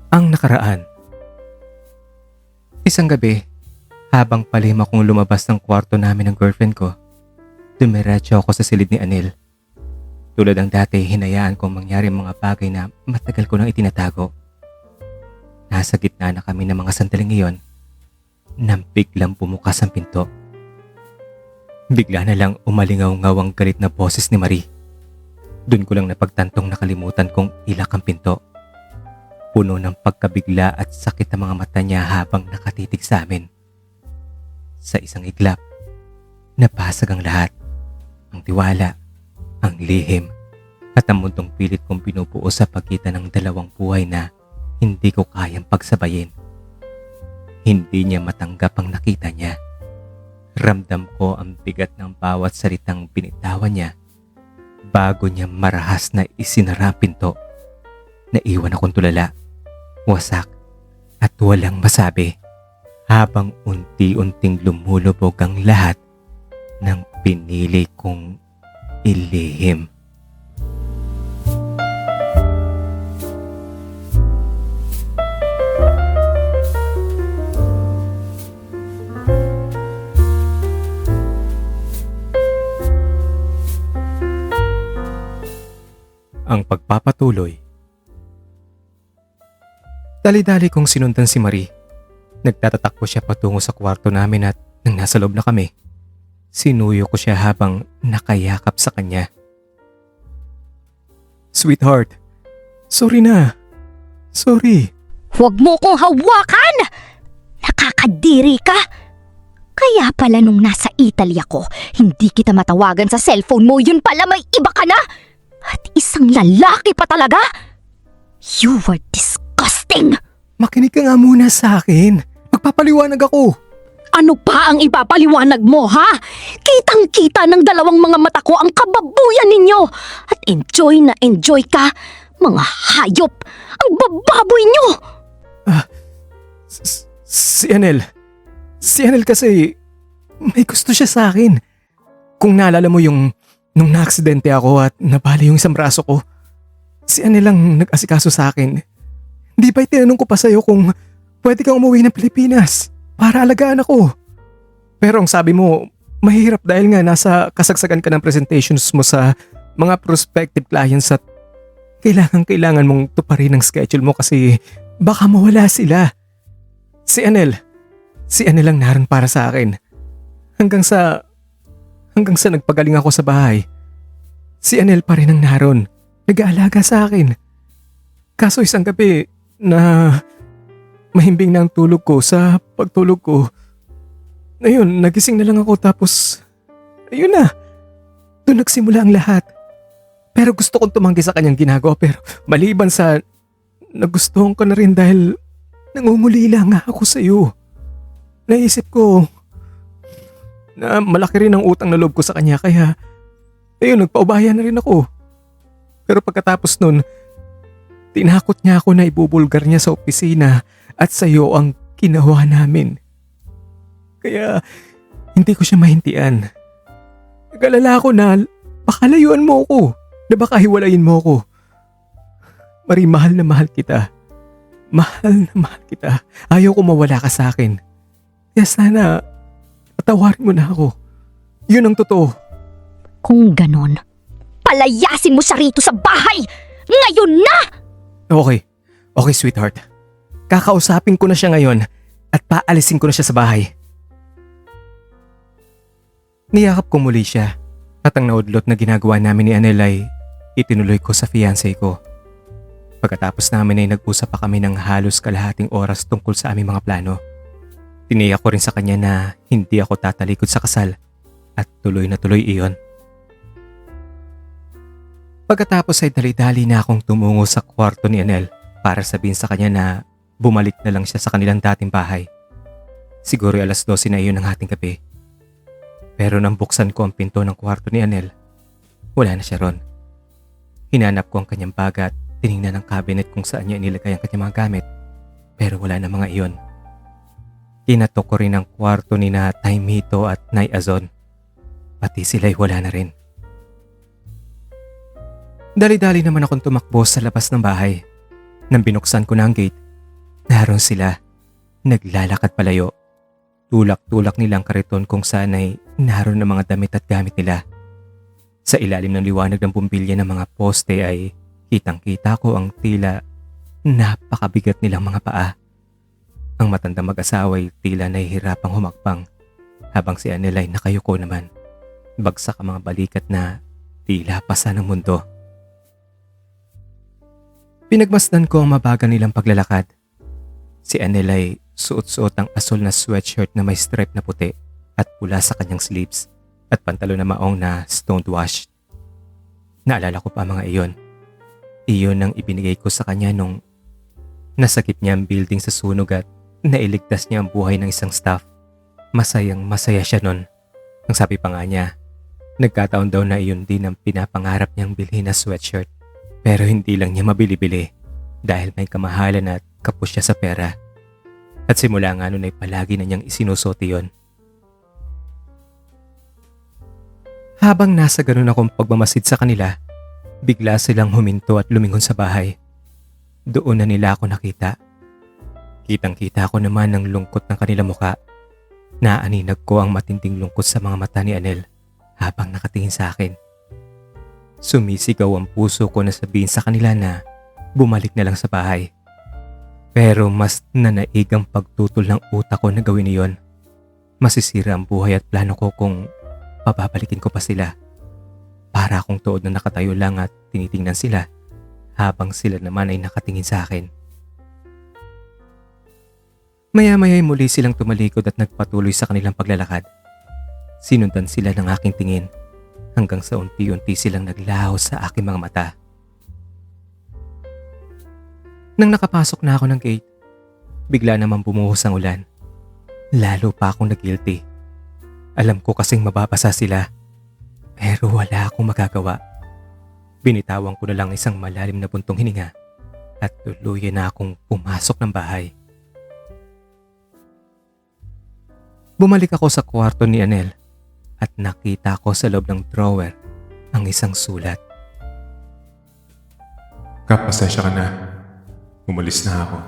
Ang nakaraan. Isang gabi, habang palima kong lumabas ng kwarto namin ng girlfriend ko, dumiretso ako sa silid ni Anil. Tulad ng dati, hinayaan kong mangyari ang mga bagay na matagal ko nang itinatago. Nasa gitna na kami ng mga sandaling iyon nang biglang bumukas ang pinto. Bigla na lang umalingaw-ngaw ang galit na boses ni Marie. Doon ko lang napagtantong nakalimutan kong ilak ang pinto. Puno ng pagkabigla at sakit ang mga mata niya habang nakatitig sa amin. Sa isang iglap, napasag ang lahat. Ang tiwala, ang lihim, at ang mundong pilit kong binubuo sa pagitan ng dalawang buhay na hindi ko kayang pagsabayin. Hindi niya matanggap ang nakita niya. Ramdam ko ang bigat ng bawat salitang binitawan niya bago niya marahas na isinara ang pinto. Naiwan akong tulala, wasak at walang masabi habang unti-unting lumulubog ang lahat ng pinili kong ilihim. Ang pagpapatuloy. Dali-dali kong sinundan si Marie. Nagtatatakbo siya patungo sa kwarto namin at nang nasa loob na kami, sinuyo ko siya habang nakayakap sa kanya. Sweetheart, sorry na. Sorry. Huwag mo kong hawakan! Nakakadiri ka! Kaya pala nung nasa Italy ako, hindi kita matawagan sa cellphone mo, yun pala may iba ka na! At isang lalaki pa talaga! You were disgusting! Makinig ka nga muna sa akin. Magpapaliwanag ako. Ano pa ang ipapaliwanag mo, ha? Kitang-kita ng dalawang mga mata ko ang kababuyan ninyo! At enjoy na enjoy ka, mga hayop! Ang bababoy nyo! Si Anel. Si Anel kasi may gusto siya sa akin. Kung naalala mo yung nung naaksidente ako at nabali yung isang braso ko, si Anel lang nag-asikaso sa akin. Di ba itinanong ko pa sa'yo kung pwede kang umuwi ng Pilipinas para alagaan ako? Pero ang sabi mo, mahirap dahil nga nasa kasagsagan ka ng presentations mo sa mga prospective clients at kailangan mong tuparin ang schedule mo kasi baka mawala sila. Si Anel lang naroon para sa akin. Hanggang sa nagpagaling ako sa bahay. Si Anel pa rin ang naroon, nag-aalaga sa akin. Kaso isang gabi na mahimbing na ang tulog ko sa pagtulog ko. Ayun, nagising na lang ako tapos ayun na. Doon nagsimula ang lahat. Pero gusto kong tumanggi sa kanyang ginagawa pero maliban sa nagustuhan ko na rin dahil nangungulila nga ako sa iyo. Naisip ko na malaki rin ang utang na loob ko sa kanya kaya ayun, nagpaubaya na rin ako. Pero pagkatapos nun, tinakot niya ako na ibubulgar niya sa opisina at sa iyo ang ginawa namin. Kaya hindi ko siya mahintian. Nag-alala ako na baka layuan mo ako, na baka hiwalayin mo ako. Marie, mahal na mahal kita. Mahal na mahal kita. Ayaw ko mawala ka sa akin. Kaya sana patawarin mo na ako. Yun ang totoo. Kung ganon, palayasin mo siya rito sa bahay! Ngayon na! Okay sweetheart. Kakausapin ko na siya ngayon at paalisin ko na siya sa bahay. Niyakap ko muli siya at ang naudlot na ginagawa namin ni Anel ay itinuloy ko sa fiancé ko. Pagkatapos namin ay nag-usap pa kami ng halos kalahating oras tungkol sa aming mga plano. Tiniyak ko rin sa kanya na hindi ako tatalikod sa kasal at tuloy na tuloy iyon. Pagkatapos ay dali-dali na akong tumungo sa kwarto ni Anel para sabihin sa kanya na bumalik na lang siya sa kanilang dating bahay. Siguro 12:00 na iyon ng hating gabi. Pero nang buksan ko ang pinto ng kwarto ni Anel, wala na siya ron. Hinanap ko ang kanyang bag at tiningnan ang cabinet kung saan niya inilagay ang kanyang mga gamit, pero wala na mga iyon. Kinatok ko rin ang kwarto ni na Taimito at Nay Azon. Pati sila'y wala na rin. Dali-dali naman akong tumakbo sa labas ng bahay. Nang binuksan ko na ang gate, Naroon sila, naglalakad palayo. Tulak-tulak nilang kariton kung saan ay naroon ang mga damit at gamit nila. Sa ilalim ng liwanag ng bumbilya ng mga poste ay kitang-kita ko ang tila napakabigat nilang mga paa. Ang matandang mag-asawa ay tila nahihirapang humakbang habang si Annel ay nakayuko naman. Bagsak ang mga balikat na tila pasa ng mundo. Pinagmasdan ko ang mabagal nilang paglalakad. Si Annel ay suot-suot ang asol na sweatshirt na may stripe na puti at pula sa kanyang sleeves at pantalon na maong na stoned washed. Naalala ko pa mga iyon. Iyon ang ibinigay ko sa kanya nung nasakit niya ang building sa sunog at nailigtas niya ang buhay ng isang staff. Masayang masaya siya nun. Ang sabi pa nga niya, nagkataon daw na iyon din ang pinapangarap niyang bilhin na sweatshirt. Pero hindi lang niya mabili-bili dahil may kamahalan at kapos siya sa pera. At simula nga nun ay palagi na niyang isinusuot iyon. Habang nasa ganun akong pagmamasid sa kanila, bigla silang huminto at lumingon sa bahay. Doon na nila ako nakita. Kitang-kita ko naman ang lungkot ng kanilang muka. Naaninag ko ang matinding lungkot sa mga mata ni Annel habang nakatingin sa akin. Sumisigaw ang puso ko na sabihin sa kanila na bumalik na lang sa bahay. Pero mas nanaig ang pagtutol ng utak ko na gawin iyon. Masisira ang buhay at plano ko kung pababalikin ko pa sila. Para akong tuod na nakatayo lang at tinitingnan sila habang sila naman ay nakatingin sa akin. Maya-maya muli silang tumalikod at nagpatuloy sa kanilang paglalakad. Sinundan sila ng aking tingin hanggang sa unti-unti silang naglaho sa aking mga mata. Nang nakapasok na ako ng gate, bigla naman bumuhos ang ulan. Lalo pa akong nag-guilty. Alam ko kasing mababasa sila, pero wala akong magagawa. Binitawan ko na lang isang malalim na buntong hininga at tuluyan na akong pumasok ng bahay. Bumalik ako sa kwarto ni Annel at nakita ko sa loob ng drawer ang isang sulat. Kap, pasensya ka na. Umalis na ako.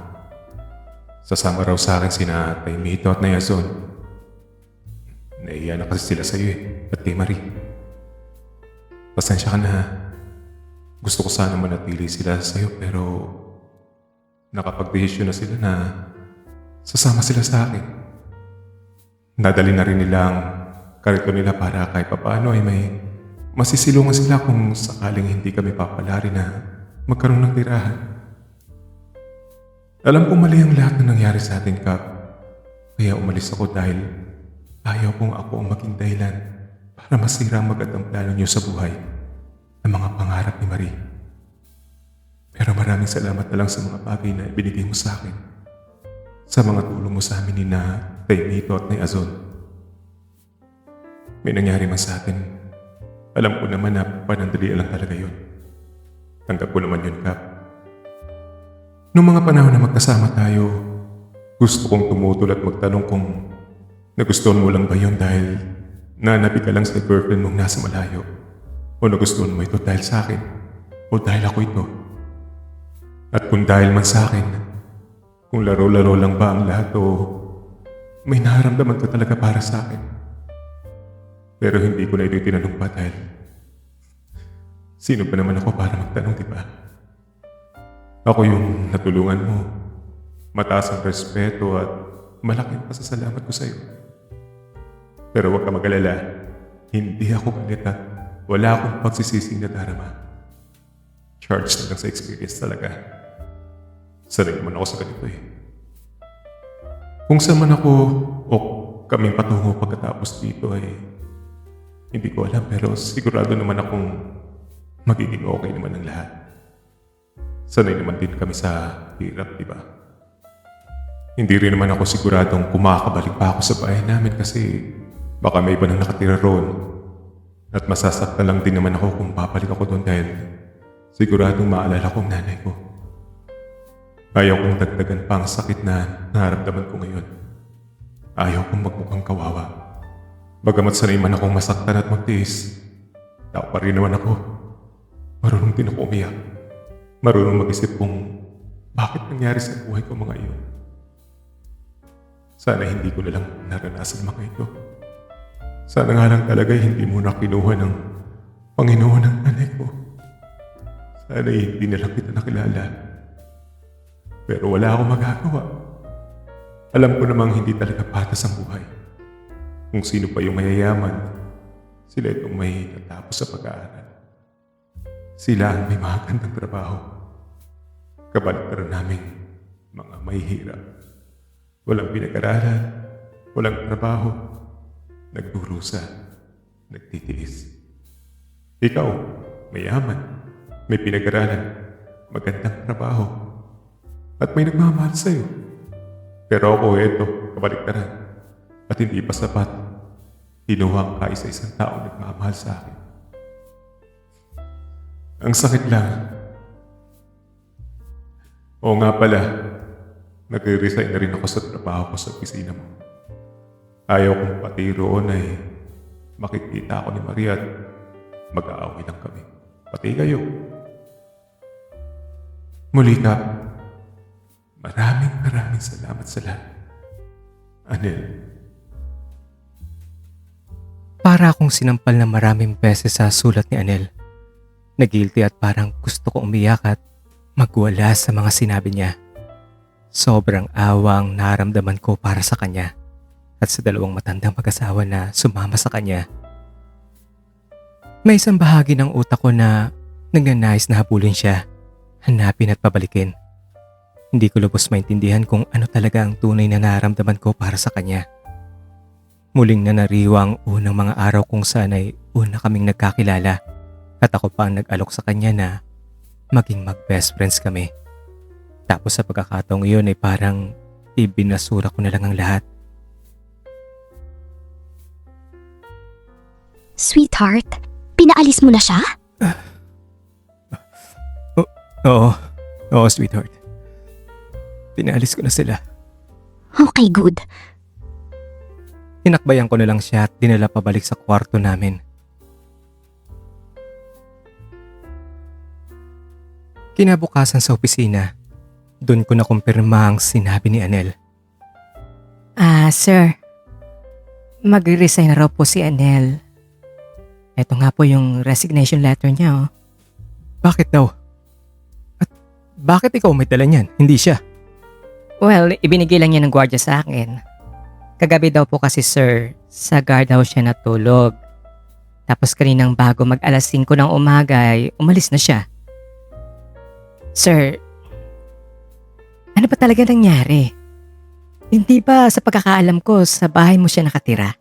Sasama raw sa akin sina Taymito at Nayazon. Naiiya na kasi sila sa'yo at kay Marie. Pasensya ka na. Gusto ko sana manatili sila sa'yo pero nakapag-desisyon na sila na sasama sila sa akin. Nadali na rin nila ang karito nila para kahit papaano ay may masisilungan sila kung sakaling hindi kami papalari na magkaroon ng tirahan. Alam kong mali ang lahat na nangyari sa atin, Kap. Kaya umalis ako dahil ayaw kong ako ang maging dahilan para masira ang magandang plano niyo sa buhay ng mga pangarap ni Marie. Pero maraming salamat na lang sa mga bagay na ibinigay mo sa akin. Sa mga tulong mo sa amin ni na Taymito at ni Azon. May nangyari man sa atin. Alam ko naman na panandalian lang talaga yun. Tanggap ko naman yun, Kap. Noong mga panahon na magkasama tayo, gusto kong tumutol at magtanong kung nagustuhan mo lang ba yun dahil nanabi ka lang sa girlfriend mong nasa malayo o nagustuhan mo ito dahil sa akin o dahil ako ito. At kung dahil man sa akin, kung laro-laro lang ba ang lahat o may naharamdaman ka talaga para sa akin. Pero hindi ko na ito tinanong pa dahil sino ba naman ako para magtanong, di ba? Ako yung natulungan mo. Mataas ang respeto at malaking pasasalamat ko sa'yo. Pero huwag ka mag-alala. Hindi ako galit at wala akong pagsisising na darama. Charge na lang sa experience talaga. Sanay naman ako sa ganito eh. Kung saan man ako o kaming patungo pagkatapos dito ay hindi ko alam pero sigurado naman akong magiging okay naman ang lahat. Sanay naman din kami sa hirap, di ba? Hindi rin naman ako siguradong kumakabalik pa ako sa bahay namin kasi baka may iba nang nakatira roon. At masasaktan lang din naman ako kung babalik ako doon dahil siguradong maalala ko ang nanay ko. Ayaw kong dagdagan pa ang sakit na nararamdaman ko ngayon. Ayaw kong magmukhang kawawa. Bagamat sanay man akong masaktan at magtiis, tao pa rin naman ako. Marunong din ako umiyak. Marunong mag-isip kung bakit nangyari sa buhay ko mga iyon? Sana hindi ko na lang naranasan mga ito. Sana nga lang talaga hindi mo na kinuha ng Panginoon ang nanay ko. Sana hindi na lang kita nakilala. Pero wala akong magagawa. Alam ko namang hindi talaga patas ang buhay. Kung sino pa yung mayayaman, sila itong may natapos sa pag-aaral. Sila ang may magandang trabaho. Kabaliktaran naming mga may hirap. Walang pinag-aralan, walang trabaho, nagdurusa, nagtitiis. Ikaw, mayaman, may pinag-aralan, magandang trabaho, at may nagmamahal sa'yo. Pero ako, eto, kabaliktaran, at hindi pa sapat, kinuha ang kaisa-isang taong nagmamahal sa akin. Ang sakit lang. Oo nga pala, nag-resign na rin ako sa trabaho ko sa opisina mo. Ayaw kong pati roon ay makikita ako ni Maria at mag-aaway lang kami. Pati kayo. Muli Kap, maraming salamat sa lahat. Anel. Para akong sinampal na maraming beses sa sulat ni Anel. Nagilty at parang gusto ko umiyak at magwala sa mga sinabi niya. Sobrang awang naramdaman ko para sa kanya at sa dalawang matandang mag-asawa na sumama sa kanya. May isang bahagi ng utak ko na nagnanais na habulin siya, hanapin at pabalikin. Hindi ko lubos maintindihan kung ano talaga ang tunay na naramdaman ko para sa kanya. Muling nanariwa ang unang mga araw kung saan ay una kaming nagkakilala at ako pa ang nag-alok sa kanya na maging mag-best friends kami. Tapos sa pagkakataong iyon ay parang ibinasura ko na lang ang lahat. Sweetheart, pinaalis mo na siya? Oo, sweetheart. Pinaalis ko na sila. Okay, good. Hinakbayan ko na lang siya at dinala pabalik sa kwarto namin. Kinabukasan sa opisina, doon ko na kumpirma ang sinabi ni Anel. Sir. Magre-resign na raw po si Anel. Ito nga po yung resignation letter niya, oh. Bakit daw? At bakit ikaw may dala niyan, hindi siya? Well, ibinigay lang niya ng gwardiya sa akin. Kagabi daw po kasi, sir, sa guardhouse siya natulog. Tapos kaninang bago mag-alas 5 ng umaga ay umalis na siya. Sir, ano ba talaga nangyari? Hindi ba sa pagkakaalam ko sa bahay mo siya nakatira?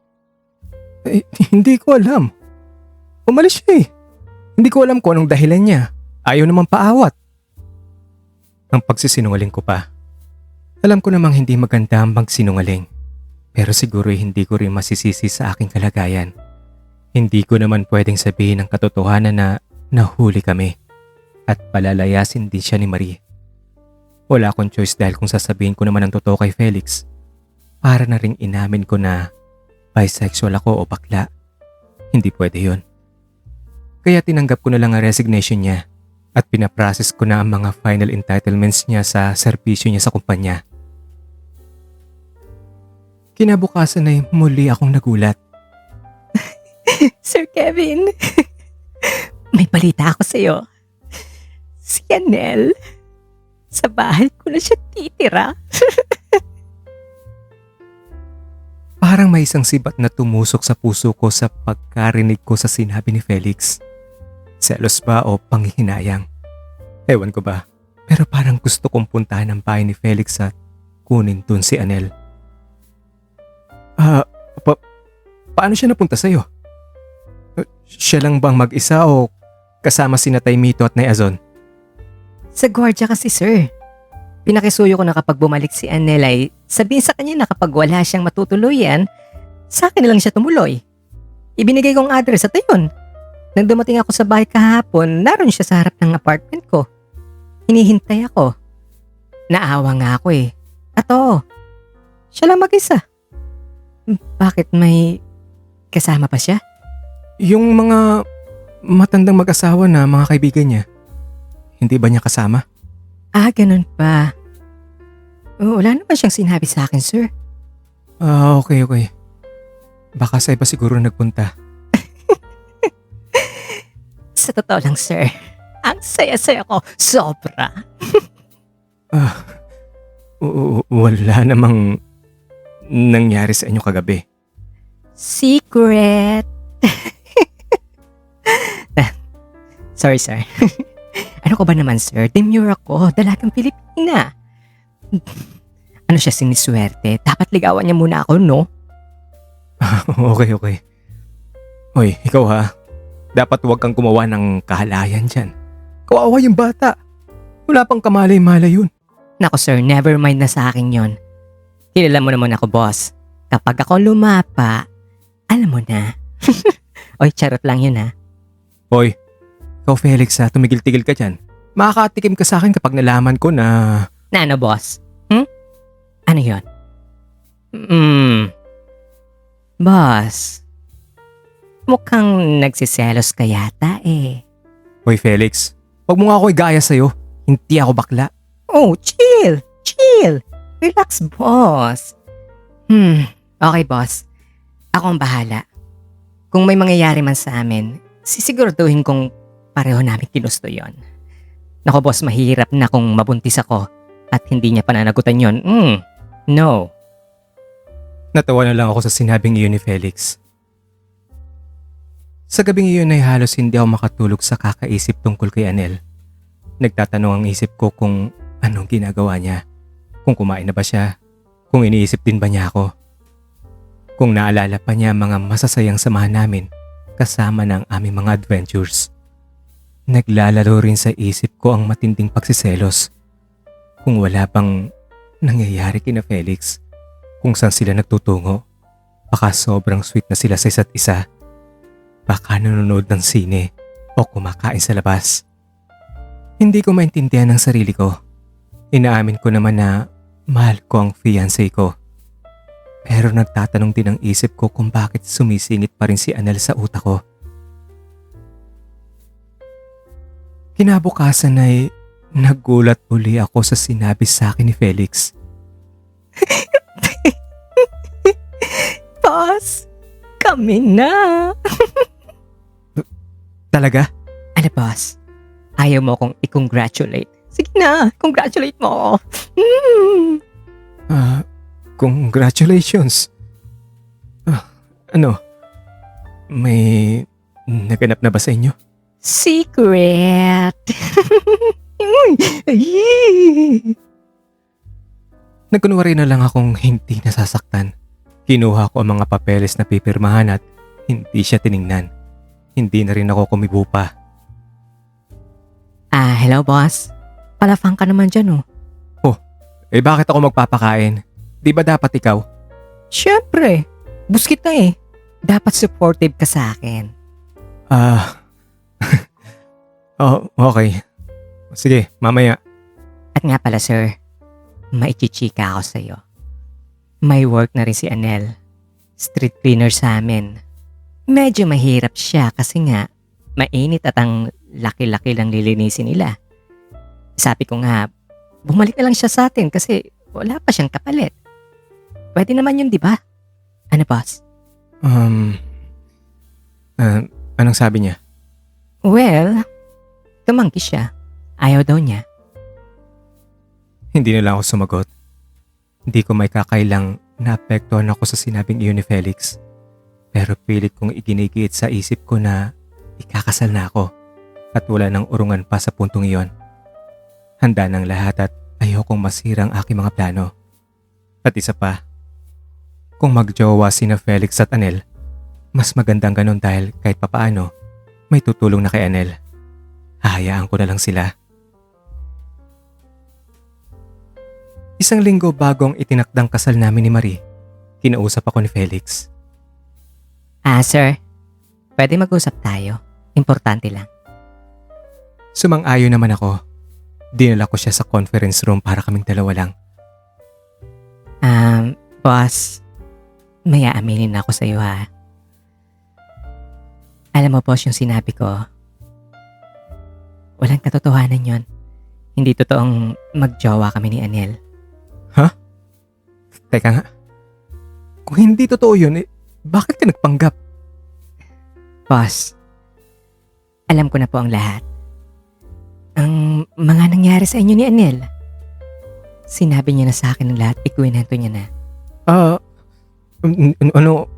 Eh, hindi ko alam. Umalis siya eh. Hindi ko alam kung anong dahilan niya. Ayaw naman paawat. Ang pagsisinungaling ko pa. Alam ko namang hindi maganda ang magsinungaling. Pero siguro hindi ko rin masisisi sa aking kalagayan. Hindi ko naman pwedeng sabihin ang katotohanan na nahuli kami. At palalayasin din siya ni Marie. Wala akong choice dahil kung sasabihin ko naman ang totoo kay Felix, para na ring inamin ko na bisexual ako o bakla. Hindi pwede yun. Kaya tinanggap ko na lang ang resignation niya at pinaprocess ko na ang mga final entitlements niya sa serbisyo niya sa kumpanya. Kinabukasan ay muli akong nagulat. Sir Kevin, may balita ako sa'yo. Si Anel, sa bahay ko na siya titira. Parang may isang sibat na tumusok sa puso ko sa pagkarinig ko sa sinabi ni Felix. Selos ba o panghihinayang? Ewan ko ba, pero parang gusto kong puntahan ang bahay ni Felix at kunin dun si Anel. Paano siya napunta sa'yo? Siya lang bang mag-isa o kasama si Natay Mito at Nay Azon? Sa gwardiya kasi, sir. Pinakisuyo ko na kapag bumalik si Anel ay sabihin sa kanya na kapag wala siyang matutuluyan, sa akin na lang siya tumuloy. Ibinigay kong address at ayun. Nang dumating ako sa bahay kahapon, naroon siya sa harap ng apartment ko. Hinihintay ako. Naawa nga ako eh. At oo, siya lang mag-isa. Bakit may kasama pa siya? Yung mga matandang mag-asawa na mga kaibigan niya, hindi ba niya kasama? Ganun pa. Wala naman siyang sinabi sa akin, sir. Okay. Baka sa iba siguro nagpunta. Sa totoo lang, sir. Ang saya-saya ko. Sobra. Wala namang nangyari sa inyo kagabi. Secret. Sorry, sir. Ano ko ba naman, sir? Demure ako. Dalagang Pilipina. Ano siya siniswerte? Dapat ligawan niya muna ako, no? Okay. Hoy, ikaw ha. Dapat huwag kang gumawa ng kahalayan dyan. Kawawa yung bata. Wala pang kamalay-malay yun. Nako, sir. Never mind na sa akin yon. Kilala mo naman ako, boss. Kapag ako lumapa, alam mo na. Oy, charot lang yun, ha? Hoy, ikaw Felix ha, tumigil-tigil ka dyan. Makakatikim ka sa akin kapag nalaman ko na... Na ano, boss? Ano yun? Boss, mukhang nagsiselos ka yata eh. Hoy Felix, huwag mo nga ako igaya sa'yo. Hindi ako bakla. Oh, chill! Relax, boss. Okay, boss. Ako ang bahala. Kung may mangyayari man sa amin, sisiguraduhin kong pareho namin ginusto yon. Nako, boss, mahirap na kung mabuntis ako at hindi niya pananagutan yon. No. Natawa na lang ako sa sinabing iyon ni Felix. Sa gabing iyon ay halos hindi ako makatulog sa kakaisip tungkol kay Anel. Nagtatanong ang isip ko kung anong ginagawa niya. Kung kumain na ba siya. Kung iniisip din ba niya ako. Kung naalala pa niya mga masasayang samahan namin kasama ng aming mga adventures. Naglalaro rin sa isip ko ang matinding pagsiselos. Kung wala pang nangyayari kina Felix, kung saan sila nagtutungo, baka sobrang sweet na sila sa isa't isa. Baka nanonood ng sine o kumakain sa labas. Hindi ko maintindihan ang sarili ko. Inaamin ko naman na mahal ko ang fiancé ko. Pero nagtatanong din ang isip ko kung bakit sumisingit pa rin si Anel sa utak ko. Kinabukasan ay nagulat uli ako sa sinabi sa akin ni Felix. Boss, kami na. Talaga? Ano, boss? Ayaw mo kong i-congratulate? Sige na, congratulate mo. Congratulations. Ano? May naganap na ba sa inyo? Secret. Nagkunwari na lang akong hindi nasasaktan. Kinuha ko ang mga papeles na pipirmahan at hindi siya tiningnan. Hindi na rin ako kumibo pa. Hello, boss. Palafang ka naman dyan, oh. Bakit ako magpapakain? Di ba dapat ikaw? Siyempre. Buskit na eh. Dapat supportive ka sa akin. Okay. Sige, mamaya. At nga pala, sir, maichichika ako sa'yo. May work na rin si Anel. Street cleaner sa amin. Medyo mahirap siya kasi nga mainit at ang laki-laki lang lilinisin nila. Sabi ko nga, bumalik na lang siya sa atin kasi wala pa siyang kapalit. Pwede naman yun, di ba? Ano, boss? Anong sabi niya? Well, tumanggi siya. Ayaw daw niya. Hindi na lang ako sumagot. Hindi ko may kakailang naapektuhan ako sa sinabing iyon ni Felix. Pero pilit kong iginigiit sa isip ko na ikakasal na ako at wala nang urungan pa sa puntong iyon. Handa ng lahat at ayokong masirang aking mga plano. At isa pa, kung magjowa sina Felix at Anel, mas magandang ganun dahil kahit papaano, may tutulong na kay Anel. Hahayaan ko na lang sila. Isang linggo bago ang itinakdang kasal namin ni Marie, kinausap ako ni Felix. Sir, pwede mag-usap tayo. Importante lang. Sumang-ayon naman ako. Dinala ko siya sa conference room para kaming dalawa lang. Boss, may aaminin ako sa iyo ha. Alam mo, boss, yung sinabi ko, walang katotohanan yon. Hindi totoong magjowa kami ni Anel. Teka nga. Kung hindi totoo yun, bakit ka nagpanggap? Boss, alam ko na po ang lahat. Ang mga nangyari sa inyo ni Anel. Sinabi niya na sa akin ang lahat, ikwento niya na. Ano?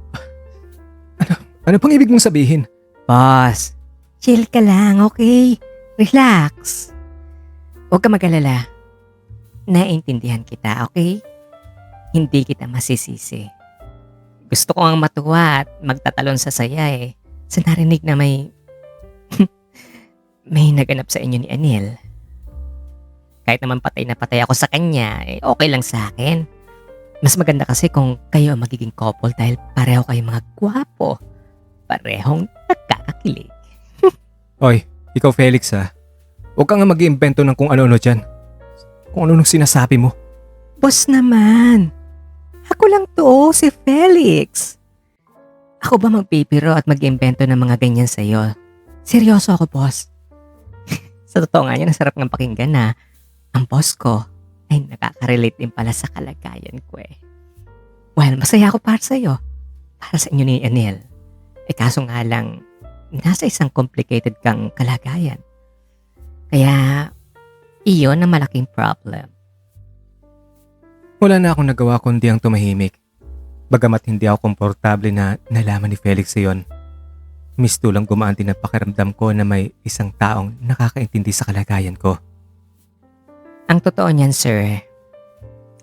Ano pang ibig mong sabihin? Boss, chill ka lang, okay? Relax. Huwag ka mag-alala. Naiintindihan kita, okay? Hindi kita masisisi. Gusto ko ang matuwa at magtatalon sa saya sa narinig na may may naganap sa inyo ni Anil. Kahit naman patay na patay ako sa kanya, okay lang sa akin. Mas maganda kasi kung kayo ang magiging couple dahil pareho kayong mga gwapo. Parehong nagkakakilig. Oy, ikaw Felix ha. Huwag ka nga mag-iimbento ng kung ano-ano dyan. Kung ano-ano sinasabi mo. Boss naman. Ako lang to, si Felix. Ako ba magpipiro at mag-imbento ng mga ganyan sa'yo? Seryoso ako, boss. Sa totoo nga niya, nasarap ng pakinggan na ang boss ko ay nakaka-relate din pala sa kalagayan ko Well, masaya ako para sa'yo. Para sa inyo ni Anel. Kaso nga lang, nasa isang complicated kang kalagayan. Kaya, iyon ang malaking problem. Wala na akong nagawa kundi ang tumahimik. Bagamat hindi ako komportable na nalaman ni Felix iyon. Misto lang gumaan din ang pakiramdam ko na may isang taong nakakaintindi sa kalagayan ko. Ang totoo niyan, sir,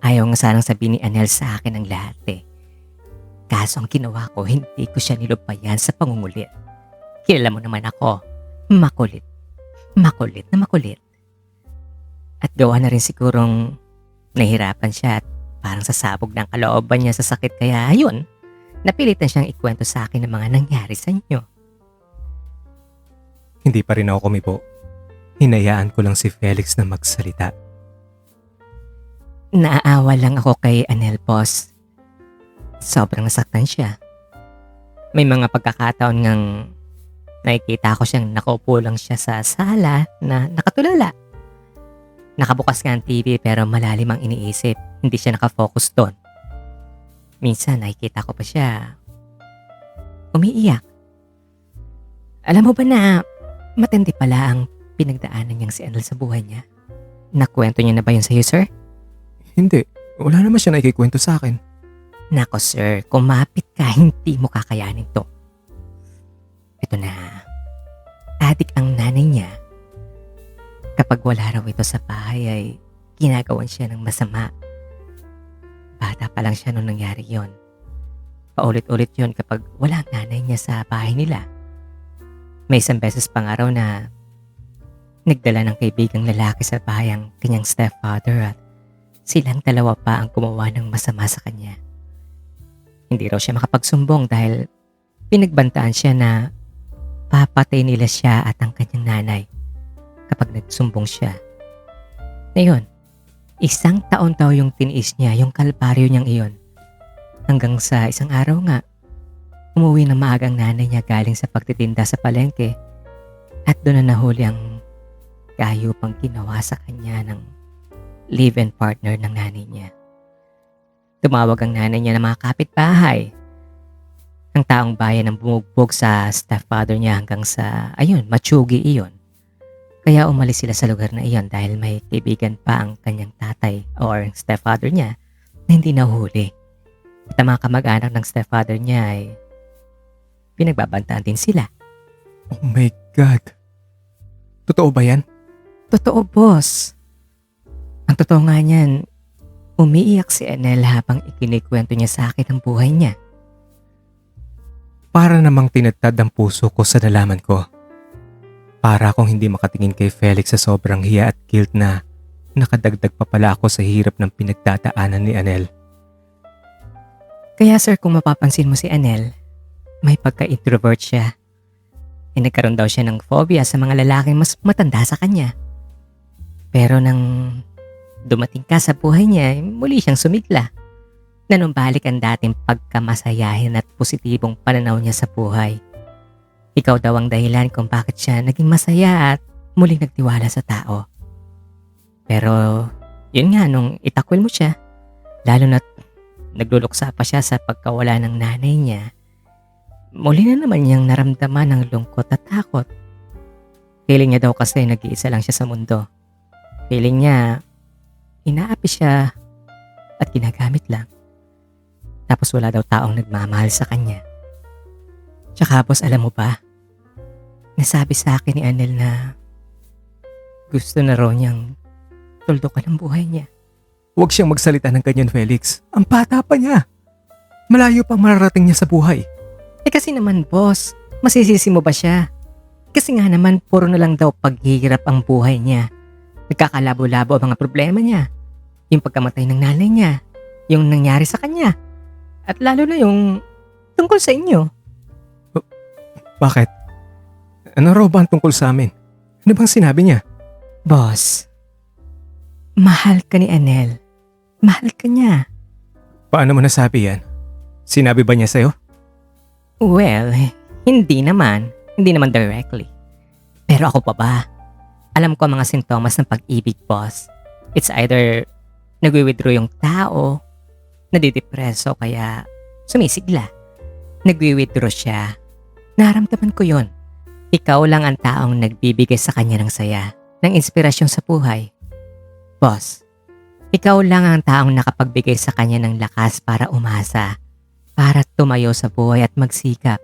ayaw nga sanang sabihin ni Anel sa akin ang lahat Kaso ang ginawa ko, hindi ko siya nilupayan sa pangungulit. Kilala mo naman ako, makulit. Makulit na makulit. At gawa na rin sigurong nahirapan siya at parang sasabog ng kalooban niya sa sakit kaya ayun, napilitan siyang ikwento sa akin ng mga nangyari sa inyo. Hindi pa rin ako kumibo. Hinayaan ko lang si Felix na magsalita. Naaawa lang ako kay Anel, boss. Sobrang nasaktan siya. May mga pagkakataon ngang nakikita ko siyang nakaupo lang siya sa sala na nakatulala. Nakabukas nga ang TV pero malalim ang iniisip. Hindi siya nakafocus doon. Minsan nakikita ko pa siya umiiyak. Alam mo ba na matindi pala ang pinagdaanan niyang si Anel sa buhay niya? Nakwento niya na ba yun sa'yo, sir? Hindi. Wala naman siya nakikikwento sa akin. Nako sir, kumapit ka, hindi mo kakayanin to. Ito na, adik ang nanay niya. Kapag wala raw ito sa bahay ay ginagawan siya ng masama. Bata pa lang siya nung nangyari yon. Paulit-ulit yon kapag wala ang nanay niya sa bahay nila. May isang beses pa nga raw na nagdala ng kaibigang lalaki sa bahay ang kanyang stepfather at silang dalawa pa ang gumawa ng masama sa kanya. Hindi raw siya makapagsumbong dahil pinagbantaan siya na papatay nila siya at ang kanyang nanay kapag nagsumbong siya. Ngayon, 1 taon daw yung tiniis niya, yung kalbaryo niyang iyon. Hanggang sa isang araw nga, umuwi ng maagang nanay niya galing sa pagtitinda sa palengke at doon na nahuli ang gayupang ginawa sa kanya ng live-in partner ng nanay niya. Tumawag ang nanay niya ng mga kapitbahay. Ang taong bayan ang bumugbog sa stepfather niya hanggang sa, matsugi iyon. Kaya umalis sila sa lugar na iyon dahil may kaibigan pa ang kanyang tatay or stepfather niya na hindi nahuli. At ang mga kamag-anak ng stepfather niya ay pinagbabantaan din sila. Oh my God. Totoo ba yan? Totoo, boss. Ang totoo nga niyan, umiiyak si Anel habang ikinikwento niya sa akin ang buhay niya. Para namang tinatad ang puso ko sa nalaman ko. Para akong hindi makatingin kay Felix sa sobrang hiya at guilt na nakadagdag pa pala ako sa hirap ng pinagdadaanan ni Anel. Kaya sir, kung mapapansin mo si Anel, may pagka-introvert siya. Nagkaroon daw siya ng phobia sa mga lalaking mas matanda sa kanya. Pero nang dumating ka sa buhay niya, muli siyang sumigla. Nanumbalik ang dating pagkamasayahin at positibong pananaw niya sa buhay. Ikaw daw ang dahilan kung bakit siya naging masaya at muling nagtiwala sa tao. Pero yun nga, nung itakwil mo siya, lalo na't nagluluksa pa siya sa pagkawala ng nanay niya, muli na naman niyang naramdaman ng lungkot at takot. Feeling niya daw kasi nag-iisa lang siya sa mundo. Feeling niya, inaapi siya at ginagamit lang. Tapos wala daw taong nagmamahal sa kanya. Tsaka boss, alam mo ba, nasabi sa akin ni Anel na gusto na raw niyang tuldukan ang buhay niya. Huwag siyang magsalita ng ganyan, Felix. Ang bata pa niya. Malayo pang mararating niya sa buhay. Kasi naman boss, masisisi mo ba siya? Kasi nga naman puro na lang daw paghihirap ang buhay niya. Nagkakalabo-labo ang mga problema niya. Yung pagkamatay ng nanay niya, yung nangyari sa kanya, at lalo na yung tungkol sa inyo. Bakit? Ano raw ba ang tungkol sa amin? Ano bang sinabi niya? Boss, mahal ka ni Anel. Mahal ka niya. Paano mo nasabi yan? Sinabi ba niya sa'yo? Well, hindi naman. Hindi naman directly. Pero ako pa ba? Alam ko ang mga sintomas ng pag-ibig, boss. It's either nagwi-withdraw yung tao, nadidepreso kaya sumisigla. Nagwi-withdraw siya. Naramdaman ko yon. Ikaw lang ang taong nagbibigay sa kanya ng saya, ng inspirasyon sa buhay. Boss, ikaw lang ang taong nakapagbigay sa kanya ng lakas para umasa, para tumayo sa buhay at magsikap.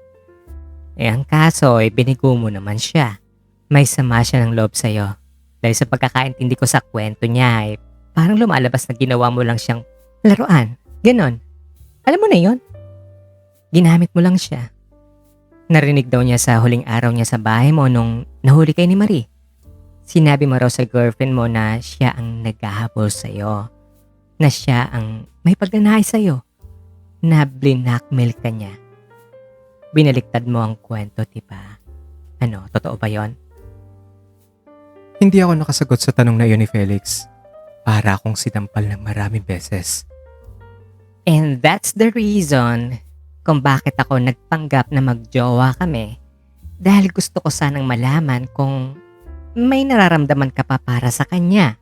Ang kaso ay binigo mo naman siya. May sama siya ng loob sa'yo. Dahil sa pagkakaintindi ko sa kwento niya ay parang lumalabas na ginawa mo lang siyang laruan. Ganon. Alam mo na yon. Ginamit mo lang siya. Narinig daw niya sa huling araw niya sa bahay mo nung nahuli kay ni Marie. Sinabi mo raw sa girlfriend mo na siya ang naghahabol sa'yo. Na siya ang may pagnanay sa'yo. Na blinakmail ka niya. Binaliktad mo ang kwento, diba? Ano, totoo ba yon? Hindi ako nakasagot sa tanong na iyon ni Felix. Para akong sinampal ng maraming beses. And that's the reason kung bakit ako nagpanggap na magjowa kami. Dahil gusto ko sanang malaman kung may nararamdaman ka pa para sa kanya.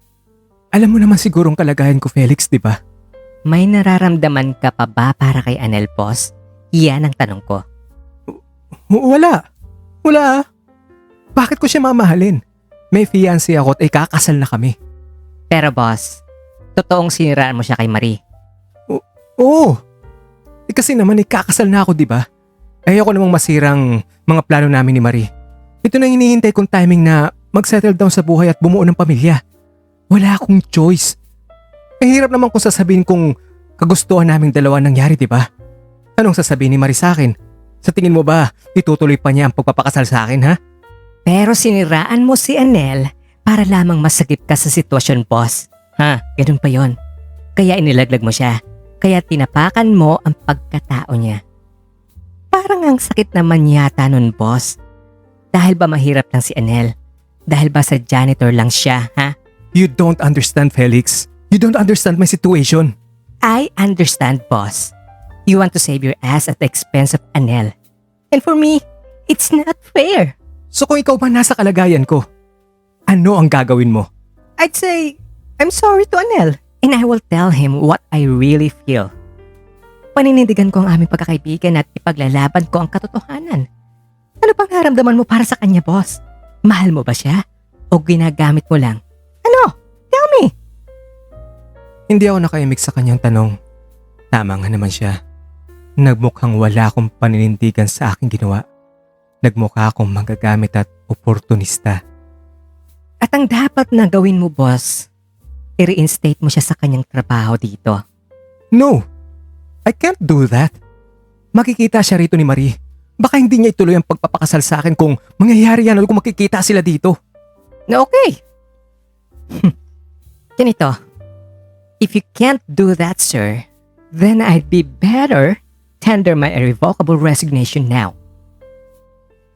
Alam mo naman sigurong kalagayan ko, Felix, di ba? May nararamdaman ka pa ba para kay Anel, boss? Iyan ang tanong ko. Wala. Wala. Bakit ko siya mamahalin? May fiancé ako at ikakasal na kami. Pero boss, totoong siniraan mo siya kay Marie. Oo. Kasi naman ikakasal na ako, di ba? Ayoko namang masirang mga plano namin ni Marie. Ito na hinihintay kong timing na mag-settle down sa buhay at bumuo ng pamilya. Wala akong choice. Mahirap naman kung sasabihin kung kagustuhan naming dalawa nangyari, di ba? Anong sasabihin ni Marie sa akin? Sa tingin mo ba, itutuloy pa niya ang pagpapakasal sa akin, ha? Pero siniraan mo si Anel para lamang masagip ka sa sitwasyon, boss. Ha, ganun pa yon. Kaya inilaglag mo siya. Kaya tinapakan mo ang pagkatao niya. Parang ang sakit naman yata nun, boss. Dahil ba mahirap lang si Anel? Dahil ba sa janitor lang siya, ha? You don't understand, Felix. You don't understand my situation. I understand, boss. You want to save your ass at the expense of Anel. And for me, it's not fair. So kung ikaw ba nasa kalagayan ko, ano ang gagawin mo? I'd say, I'm sorry to Anel. And I will tell him what I really feel. Paninindigan ko ang aming pagkakaibigan at ipaglalaban ko ang katotohanan. Ano pang naramdaman mo para sa kanya, boss? Mahal mo ba siya? O ginagamit mo lang? Ano? Tell me! Hindi ako nakaimik sa kanyang tanong. Tama nga naman siya. Nagmukhang wala akong paninindigan sa aking ginawa. Nagmukha akong magagamit at oportunista. At ang dapat na gawin mo, boss, i-reinstate mo siya sa kanyang trabaho dito. No! I can't do that. Makikita siya rito ni Marie. Baka hindi niya ituloy ang pagpapakasal sa akin kung mangyayari yan o kung makikita sila dito. Na okay. Ganito. If you can't do that, sir, then I'd be better tender my irrevocable resignation now.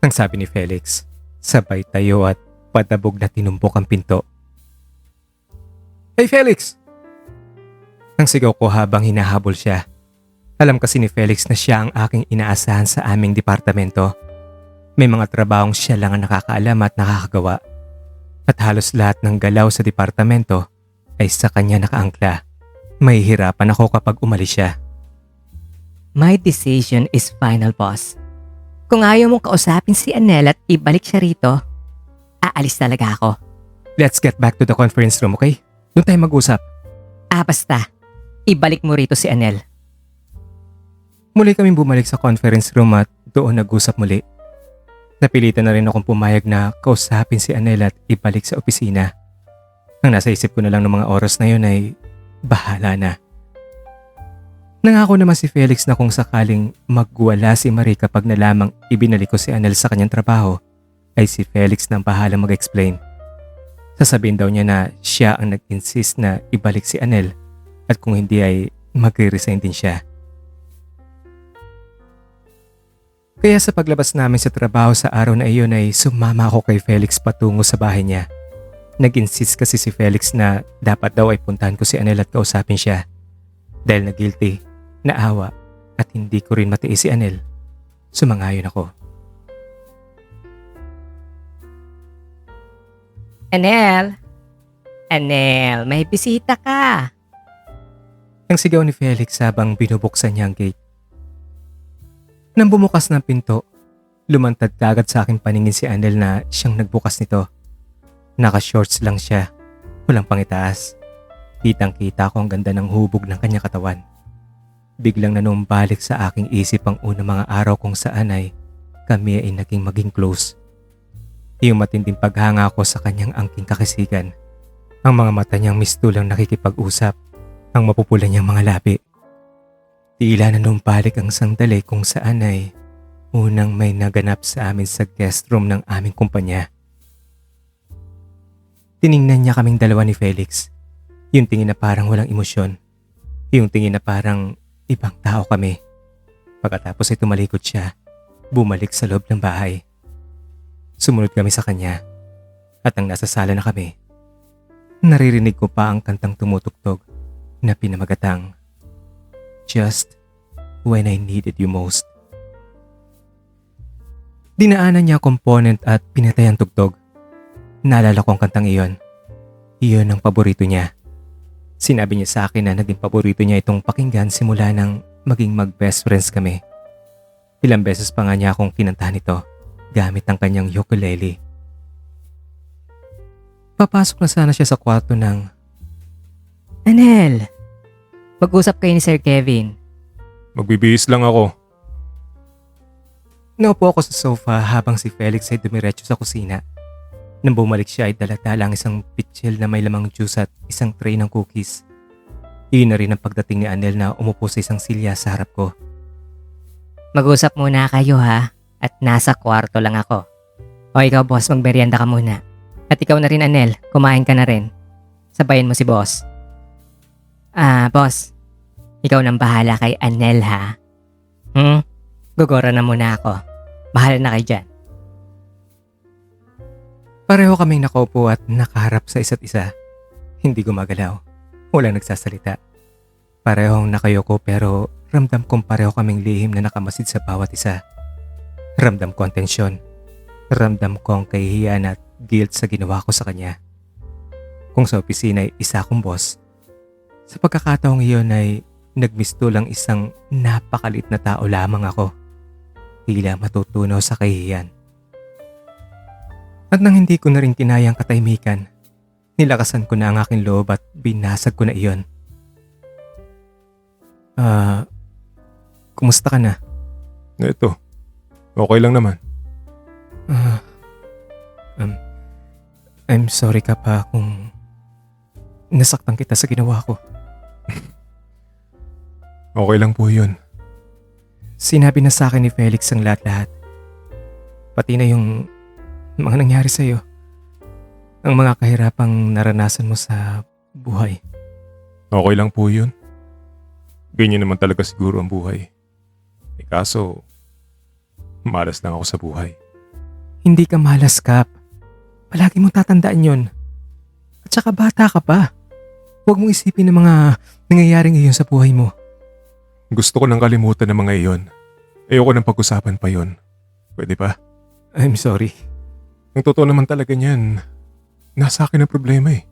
Ang sabi ni Felix, sabay tayo at padabog na tinumbok ang pinto. Hey Felix! Ang sigaw ko habang hinahabol siya. Alam kasi ni Felix na siya ang aking inaasahan sa aming departamento. May mga trabahong siya lang ang nakakaalam at nakakagawa. At halos lahat ng galaw sa departamento ay sa kanya nakaangkla. Mahihirapan ako kapag umalis siya. My decision is final, boss. Kung ayaw mong kausapin si Annel at ibalik siya rito, aalis talaga ako. Let's get back to the conference room, okay? Doon tayo mag-usap. Basta. Ibalik mo rito si Annel. Muli kaming bumalik sa conference room at doon nag-usap muli. Napilitan na rin akong pumayag na kausapin si Annel at ibalik sa opisina. Ang nasa isip ko na lang ng mga oras na yun ay bahala na. Nangako naman si Felix na kung sakaling magwala si Marie kapag nalamang ibinalik ko si Annel sa kanyang trabaho, ay si Felix nang bahala mag-explain. Sasabihin daw niya na siya ang nag-insist na ibalik si Annel at kung hindi ay magre-resign din siya. Kaya sa paglabas namin sa trabaho sa araw na iyon ay sumama ako kay Felix patungo sa bahay niya. Nag-insist kasi si Felix na dapat daw ay puntahan ko si Annel at kausapin siya. Dahil na guilty, naawa at hindi ko rin matiis si Annel, sumangayon ako. Annel! Annel, may bisita ka. Ang sigaw ni Felix habang binubuksan niya ang gate. Nang bumukas ng pinto, lumantad kagad sa akin paningin si Annel na siyang nagbukas nito. Naka-shorts lang siya, walang pangitaas. Kitang-kita ko ang ganda ng hubog ng kanyang katawan. Biglang nanumbalik sa aking isip ang unang mga araw kung saan ay kami ay maging close. Yung matinding paghanga ko sa kanyang angking kakisigan. Ang mga mata niyang mistulang nakikipag-usap, ang mapupula niyang mga labi. Tila nanumbalik ang sandali kung saan ay unang may naganap sa amin sa guest room ng aming kumpanya. Tiningnan niya kaming dalawa ni Felix. Yung tingin na parang walang emosyon. Yung tingin na parang ibang tao kami. Pagkatapos ay tumalikod siya, bumalik sa loob ng bahay. Sumunod kami sa kanya at ang nasa sala na kami, naririnig ko pa ang kantang tumutugtog na pinamagatang Just When I Needed You Most. Dinaanan niya ang component at pinatay ang tugtog. Naalala ko ang kantang iyon. Iyon ang paborito niya. Sinabi niya sa akin na naging paborito niya itong pakinggan simula nang maging mag-best friends kami. Ilang beses pa nga niya akong kinantahan ito gamit ang kanyang ukulele. Papasok na sana siya sa kwarto ng Annel, mag-usap kayo ni Sir Kevin. Magbibihis lang ako. Naupo ako sa sofa habang si Felix ay dumiretso sa kusina. Nang bumalik siya ay dala-dala ang isang pitsil na may lamang juice at isang tray ng cookies. Iyon na rin ang pagdating ni Annel na umupo sa isang silya sa harap ko. Mag-usap muna kayo ha, at nasa kwarto lang ako. O ikaw boss, magmerienda ka muna. At ikaw na rin Annel, kumain ka na rin. Sabayan mo si boss. Boss, ikaw nang bahala kay Annel ha. Gugora na muna ako. Bahala na kayo dyan. Pareho kaming nakaupo at nakaharap sa isa't isa. Hindi gumagalaw. Walang nagsasalita. Parehong nakayoko pero ramdam kong pareho kaming lihim na nakamasid sa bawat isa. Ramdam ko ang tensyon. Ramdam ko ang kahihiyan at guilt sa ginawa ko sa kanya. Kung sa opisina ay isa akong boss, sa pagkakataong iyon ay nagmisto lang isang napakalit na tao lamang ako. Tila matutunaw sa kahihiyan. At nang hindi ko na rin kinayang katahimikan, nilakasan ko na ang aking loob at binasag ko na iyon. Kumusta ka na? Ito, okay lang naman. I'm sorry ka pa kung nasaktan kita sa ginawa ko. Okay lang po yun. Sinabi na sa akin ni Felix ang lahat-lahat. Pati na yung mga nangyari sa'yo. Ang mga kahirapang naranasan mo sa buhay. Okay lang po yun. Ganyan naman talaga siguro ang buhay. Kaso, malas lang ako sa buhay. Hindi ka malas, Kap. Palagi mong tatandaan yon. At saka bata ka pa. Huwag mong isipin ang mga nangyayaring iyon sa buhay mo. Gusto ko nang kalimutan ng mga iyon. Ayoko nang pag-usapan pa yon. Pwede ba? I'm sorry. Ang totoo naman talaga niyan, nasa akin ang problema eh.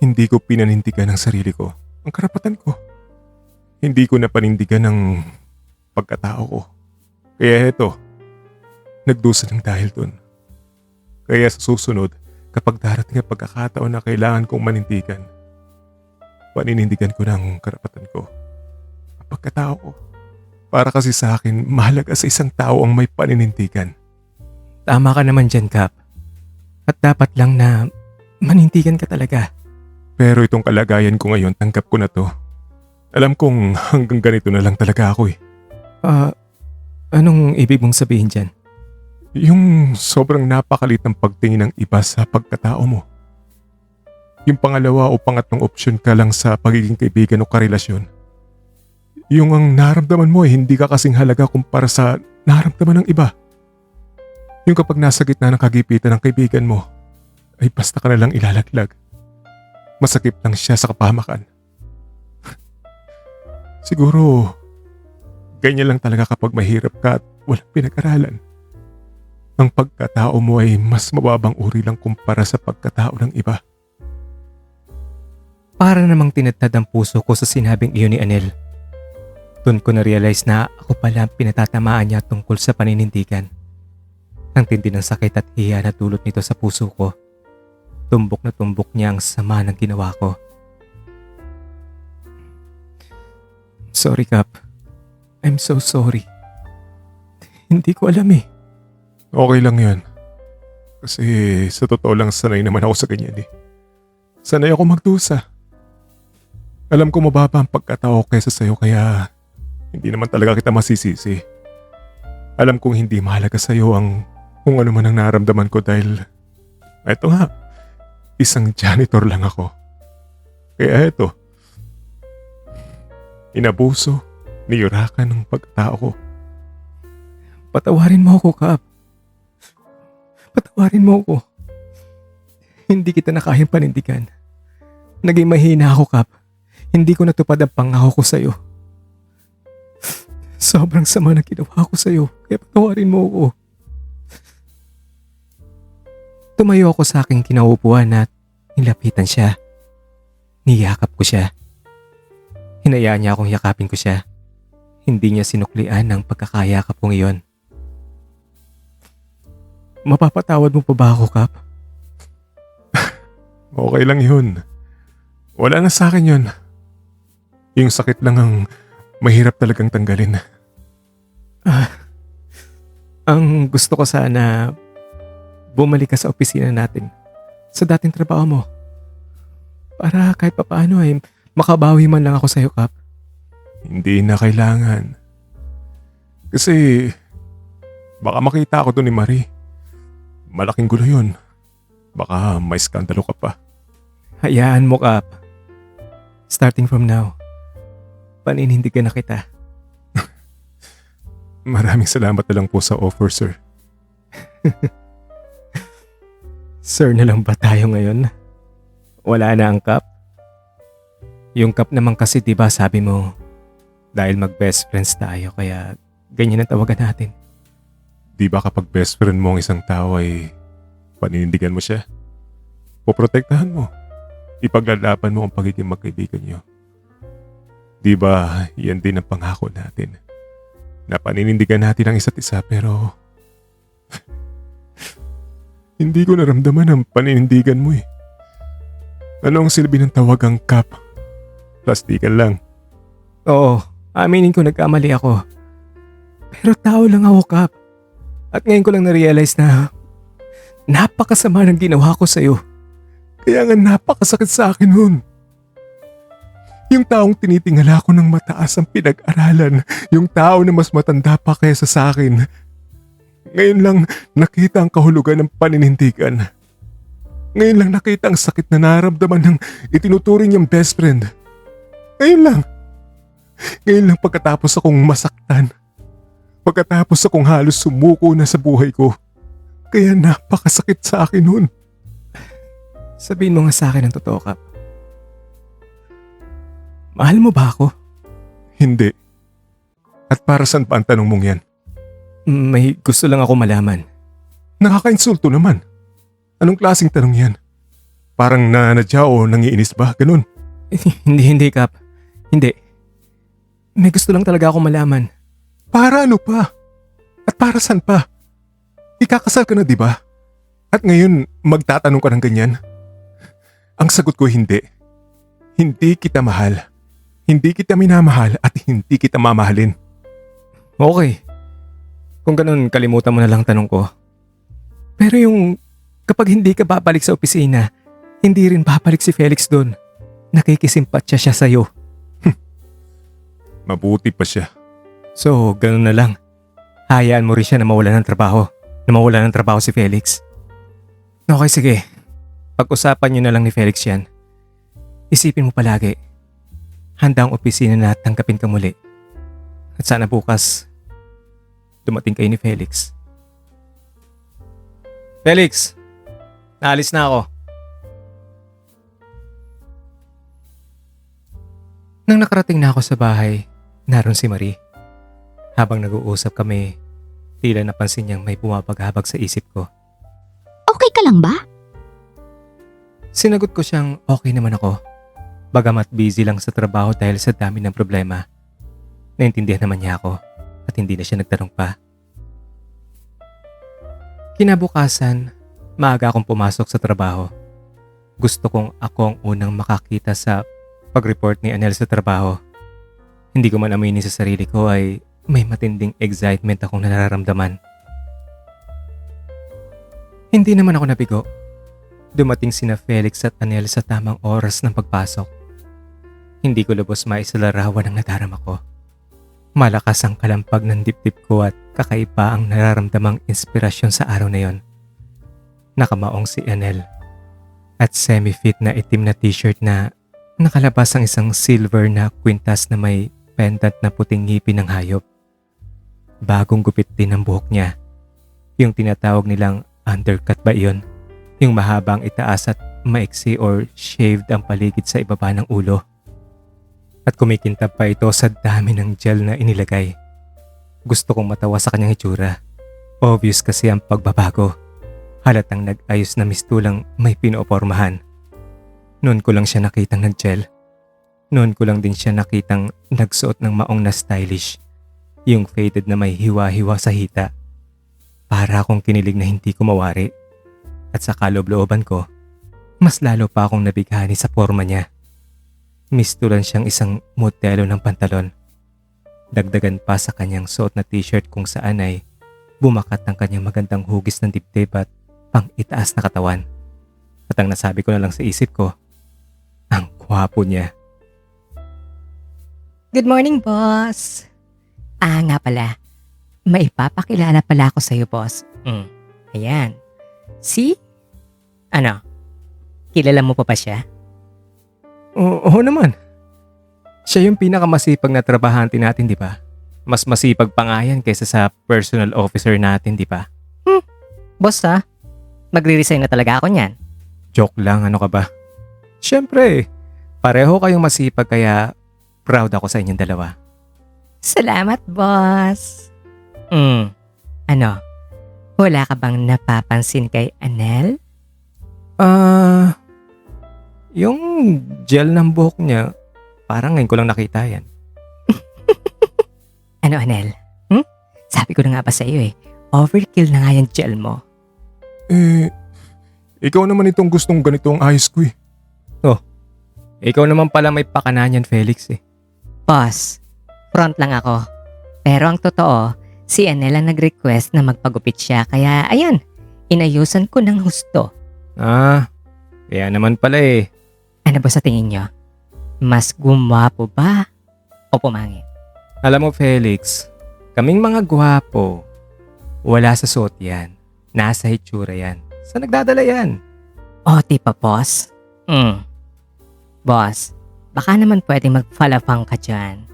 Hindi ko pinanindigan ang sarili ko, ang karapatan ko. Hindi ko napanindigan ang pagkatao ko. Kaya eto, nagdusa ng dahil dun. Kaya sa susunod, kapag darating ang pagkakataon na kailangan kong manindigan, paninindigan ko ng karapatan ko, ang pagkatao ko. Para kasi sa akin, mahalaga sa isang tao ang may paninindigan. Tama ka naman dyan, Kap. At dapat lang na manindigan ka talaga. Pero itong kalagayan ko ngayon, tanggap ko na to. Alam kong hanggang ganito na lang talaga ako eh. Anong ibig mong sabihin dyan? Yung sobrang napakalit ng pagtingin ng iba sa pagkatao mo. Yung pangalawa o pangatlong opsyon ka lang sa pagiging kaibigan o karelasyon. Yung ang naramdaman mo ay hindi ka kasing halaga kumpara sa naramdaman ng iba. Yung kapag nasa gitna ng kagipitan ng kaibigan mo, ay basta ka na lang ilalaglag. Masakit lang siya sa kapahamakan. Siguro, ganyan lang talaga kapag mahirap ka at walang pinag-aralan. Ang pagkatao mo ay mas mababang uri lang kumpara sa pagkatao ng iba. Para namang tinadtad ang puso ko sa sinabing iyon ni Anel. Doon ko na-realize na ako pala ang pinatatamaan niya tungkol sa paninindigan. Ang tindi ng sakit at hiya na dulot nito sa puso ko. Tumbok na tumbok niya ang sama ng ginawa ko. Sorry, Kap. I'm so sorry. Hindi ko alam eh. Okay lang yan. Kasi sa totoo lang sanay naman ako sa ganyan eh. Sanay ako magdusa. Alam ko mababa ang pagkatao kaysa sa'yo kaya hindi naman talaga kita masisisi. Alam kong hindi mahalaga sa'yo ang kung ano man ang naramdaman ko dahil eto nga, isang janitor lang ako. Kaya eto, inabuso, niyurakan ng pagkatao ko. Patawarin mo ako, Kap. Patawarin mo ako. Hindi kita na kayang panindigan. Naging mahina ako, Kap. Hindi ko natupad ang pangako ko sa'yo. Sobrang sama na ginawa ko sa'yo, kaya patawarin mo ako. Tumayo ako sa aking kinaupuan at nilapitan siya. Niyakap ko siya. Hinayaan niya akong yakapin ko siya. Hindi niya sinuklian ang pagkakayakap kong iyon. Mapapatawad mo pa ba ako, Kap? Okay lang yun. Wala na sa akin yun. Yung sakit lang ang mahirap talagang tanggalin. Ang gusto ko sana bumalik ka sa opisina natin sa dating trabaho mo. Para kahit papaano ay makabawi man lang ako sa'yo, Kap. Hindi na kailangan. Kasi baka makita ako doon ni Marie. Malaking gulo yun. Baka may skandalo ka pa. Hayaan mo, Kap. Starting from now, paninindigan na kita. Maraming salamat na lang po sa offer, sir. Sir na lang ba tayo ngayon? Wala na ang Kap? Yung Kap naman kasi diba sabi mo, dahil mag-best friends tayo kaya ganyan ang tawagan natin. Di ba kapag best friend mo ang isang tao ay paninindigan mo siya? Poprotektahan mo. Ipaglalaban mo ang pagiging magkaibigan niyo. Di ba yan din ang pangako natin? Na paninindigan natin ang isa't isa pero hindi ko naramdaman ang paninindigan mo eh. Ano ang silbi ng tawagang Kap? Plastikan lang. Oo, aminin ko nagkamali ako. Pero tao lang ako, Kap. At ngayon ko lang na-realize na napakasama ng ginawa ko sa'yo. Kaya nga napakasakit sa akin nun. Yung taong tinitingala ko ng mataas ang pinag-aralan, yung tao na mas matanda pa kaysa sa akin. Ngayon lang nakita ang kahulugan ng paninindigan. Ngayon lang nakita ang sakit na naramdaman ng itinuturing niyang best friend. Ngayon lang. Ngayon lang pagkatapos akong masaktan. Pagkatapos akong halos sumuko na sa buhay ko. Kaya napakasakit sa akin nun. Sabihin mo nga sa akin ang totoo, Kap. Mahal mo ba ako? Hindi. At para saan pa ang tanong mong yan? May gusto lang ako malaman. Nakaka-insulto naman. Anong klaseng tanong yan? Parang nanadya o nangiinis ba? Ganun. Hindi, Kap. Hindi. May gusto lang talaga ako malaman. Para ano pa? At para saan pa? Ikakasal ka na, di ba? At ngayon, magtatanong ka ng ganyan? Ang sagot ko hindi. Hindi kita mahal. Hindi kita minamahal at hindi kita mamahalin. Okay. Kung ganun, kalimutan mo na lang tanong ko. Pero yung kapag hindi ka babalik sa opisina, hindi rin babalik si Felix doon. Nakikisimpatya siya sa'yo. Mabuti pa siya. So, ganun na lang. Hayaan mo rin siya na mawala ng trabaho. Na mawala ng trabaho si Felix. Okay, sige. Pag-usapan niyo na lang ni Felix yan. Isipin mo palagi. Handa ang opisina na tanggapin ka muli. At sana bukas, dumating kayo ni Felix. Felix! Naalis na ako. Nang nakarating na ako sa bahay, naroon si Marie. Habang nag-uusap kami, tila napansin niyang may pumapaghabag sa isip ko. Okay ka lang ba? Sinagot ko siyang okay naman ako. Bagamat busy lang sa trabaho dahil sa dami ng problema. Naintindihan naman niya ako at hindi na siya nagtanong pa. Kinabukasan, maaga akong pumasok sa trabaho. Gusto kong ako ang unang makakita sa pag-report ni Anel sa trabaho. Hindi ko man aminin sa sarili ko ay may matinding excitement akong nararamdaman. Hindi naman ako nabigo. Dumating sina Felix at Anel sa tamang oras ng pagpasok. Hindi ko lubos maisalarawan ang nadarama ko. Malakas ang kalampag ng dibdib ko at kakaiba ang nararamdamang inspirasyon sa araw na yon. Nakamaong si Anel at semi-fit na itim na t-shirt na nakalabas ang isang silver na kwintas na may pendant na puting ngipin ng hayop. Bagong gupit din ang buhok niya. Yung tinatawag nilang undercut ba iyon? Yung mahabang itaas at maiksi or shaved ang paligid sa ibaba ng ulo. At kumikintab pa ito sa dami ng gel na inilagay. Gusto kong matawa sa kanyang itsura. Obvious kasi ang pagbabago. Halatang nag-ayos na mistulang may pinoopormahan. Noon ko lang siya nakitang nag-gel. Noon ko lang din siya nakitang nagsuot ng maong na stylish. Yung faded na may hiwa-hiwa sa hita. Para akong kinilig na hindi ko mawari. At sa kaloob-looban ko, mas lalo pa akong nabighani sa forma niya. Mistulan siyang isang modelo ng pantalon. Dagdagan pa sa kanyang suot na t-shirt kung saan ay bumakat ang kanyang magandang hugis ng dibdib at pang itaas na katawan. At ang nasabi ko na lang sa isip ko, ang gwapo niya. Good morning, boss. Nga pala. May ipapakilala pala ako sa'yo, boss. Ayan. See? Ano? Kilala mo pa siya? Oo naman. Siya yung pinakamasipag na trabahante natin, di ba? Mas masipag pa nga yan kaysa sa personal officer natin, di ba? Boss, ha? Magre-resign na talaga ako niyan. Joke lang, ano ka ba? Siyempre, pareho kayong masipag kaya proud ako sa inyong dalawa. Salamat, boss. Ano? Wala ka bang napapansin kay Anel? Yung gel ng buhok niya, parang ngayon ko lang nakita yan. Ano, Anel? Sabi ko na nga ba sa iyo overkill na nga yung gel mo. Ikaw naman itong gustong ganitong ayos ko eh. Ikaw naman pala may pakanan yan, Felix eh. Boss, front lang ako. Pero ang totoo, si Anel ang nag-request na magpagupit siya kaya ayan, inayusan ko ng husto. Kaya naman pala eh. Ano ba sa tingin nyo? Mas gumapo ba o pumangit? Alam mo, Felix, kaming mga gwapo, wala sa suot yan. Nasa hitsura yan. Sa nagdadala yan. O, pa, boss? Boss, baka naman pwedeng magfalafang ka dyan.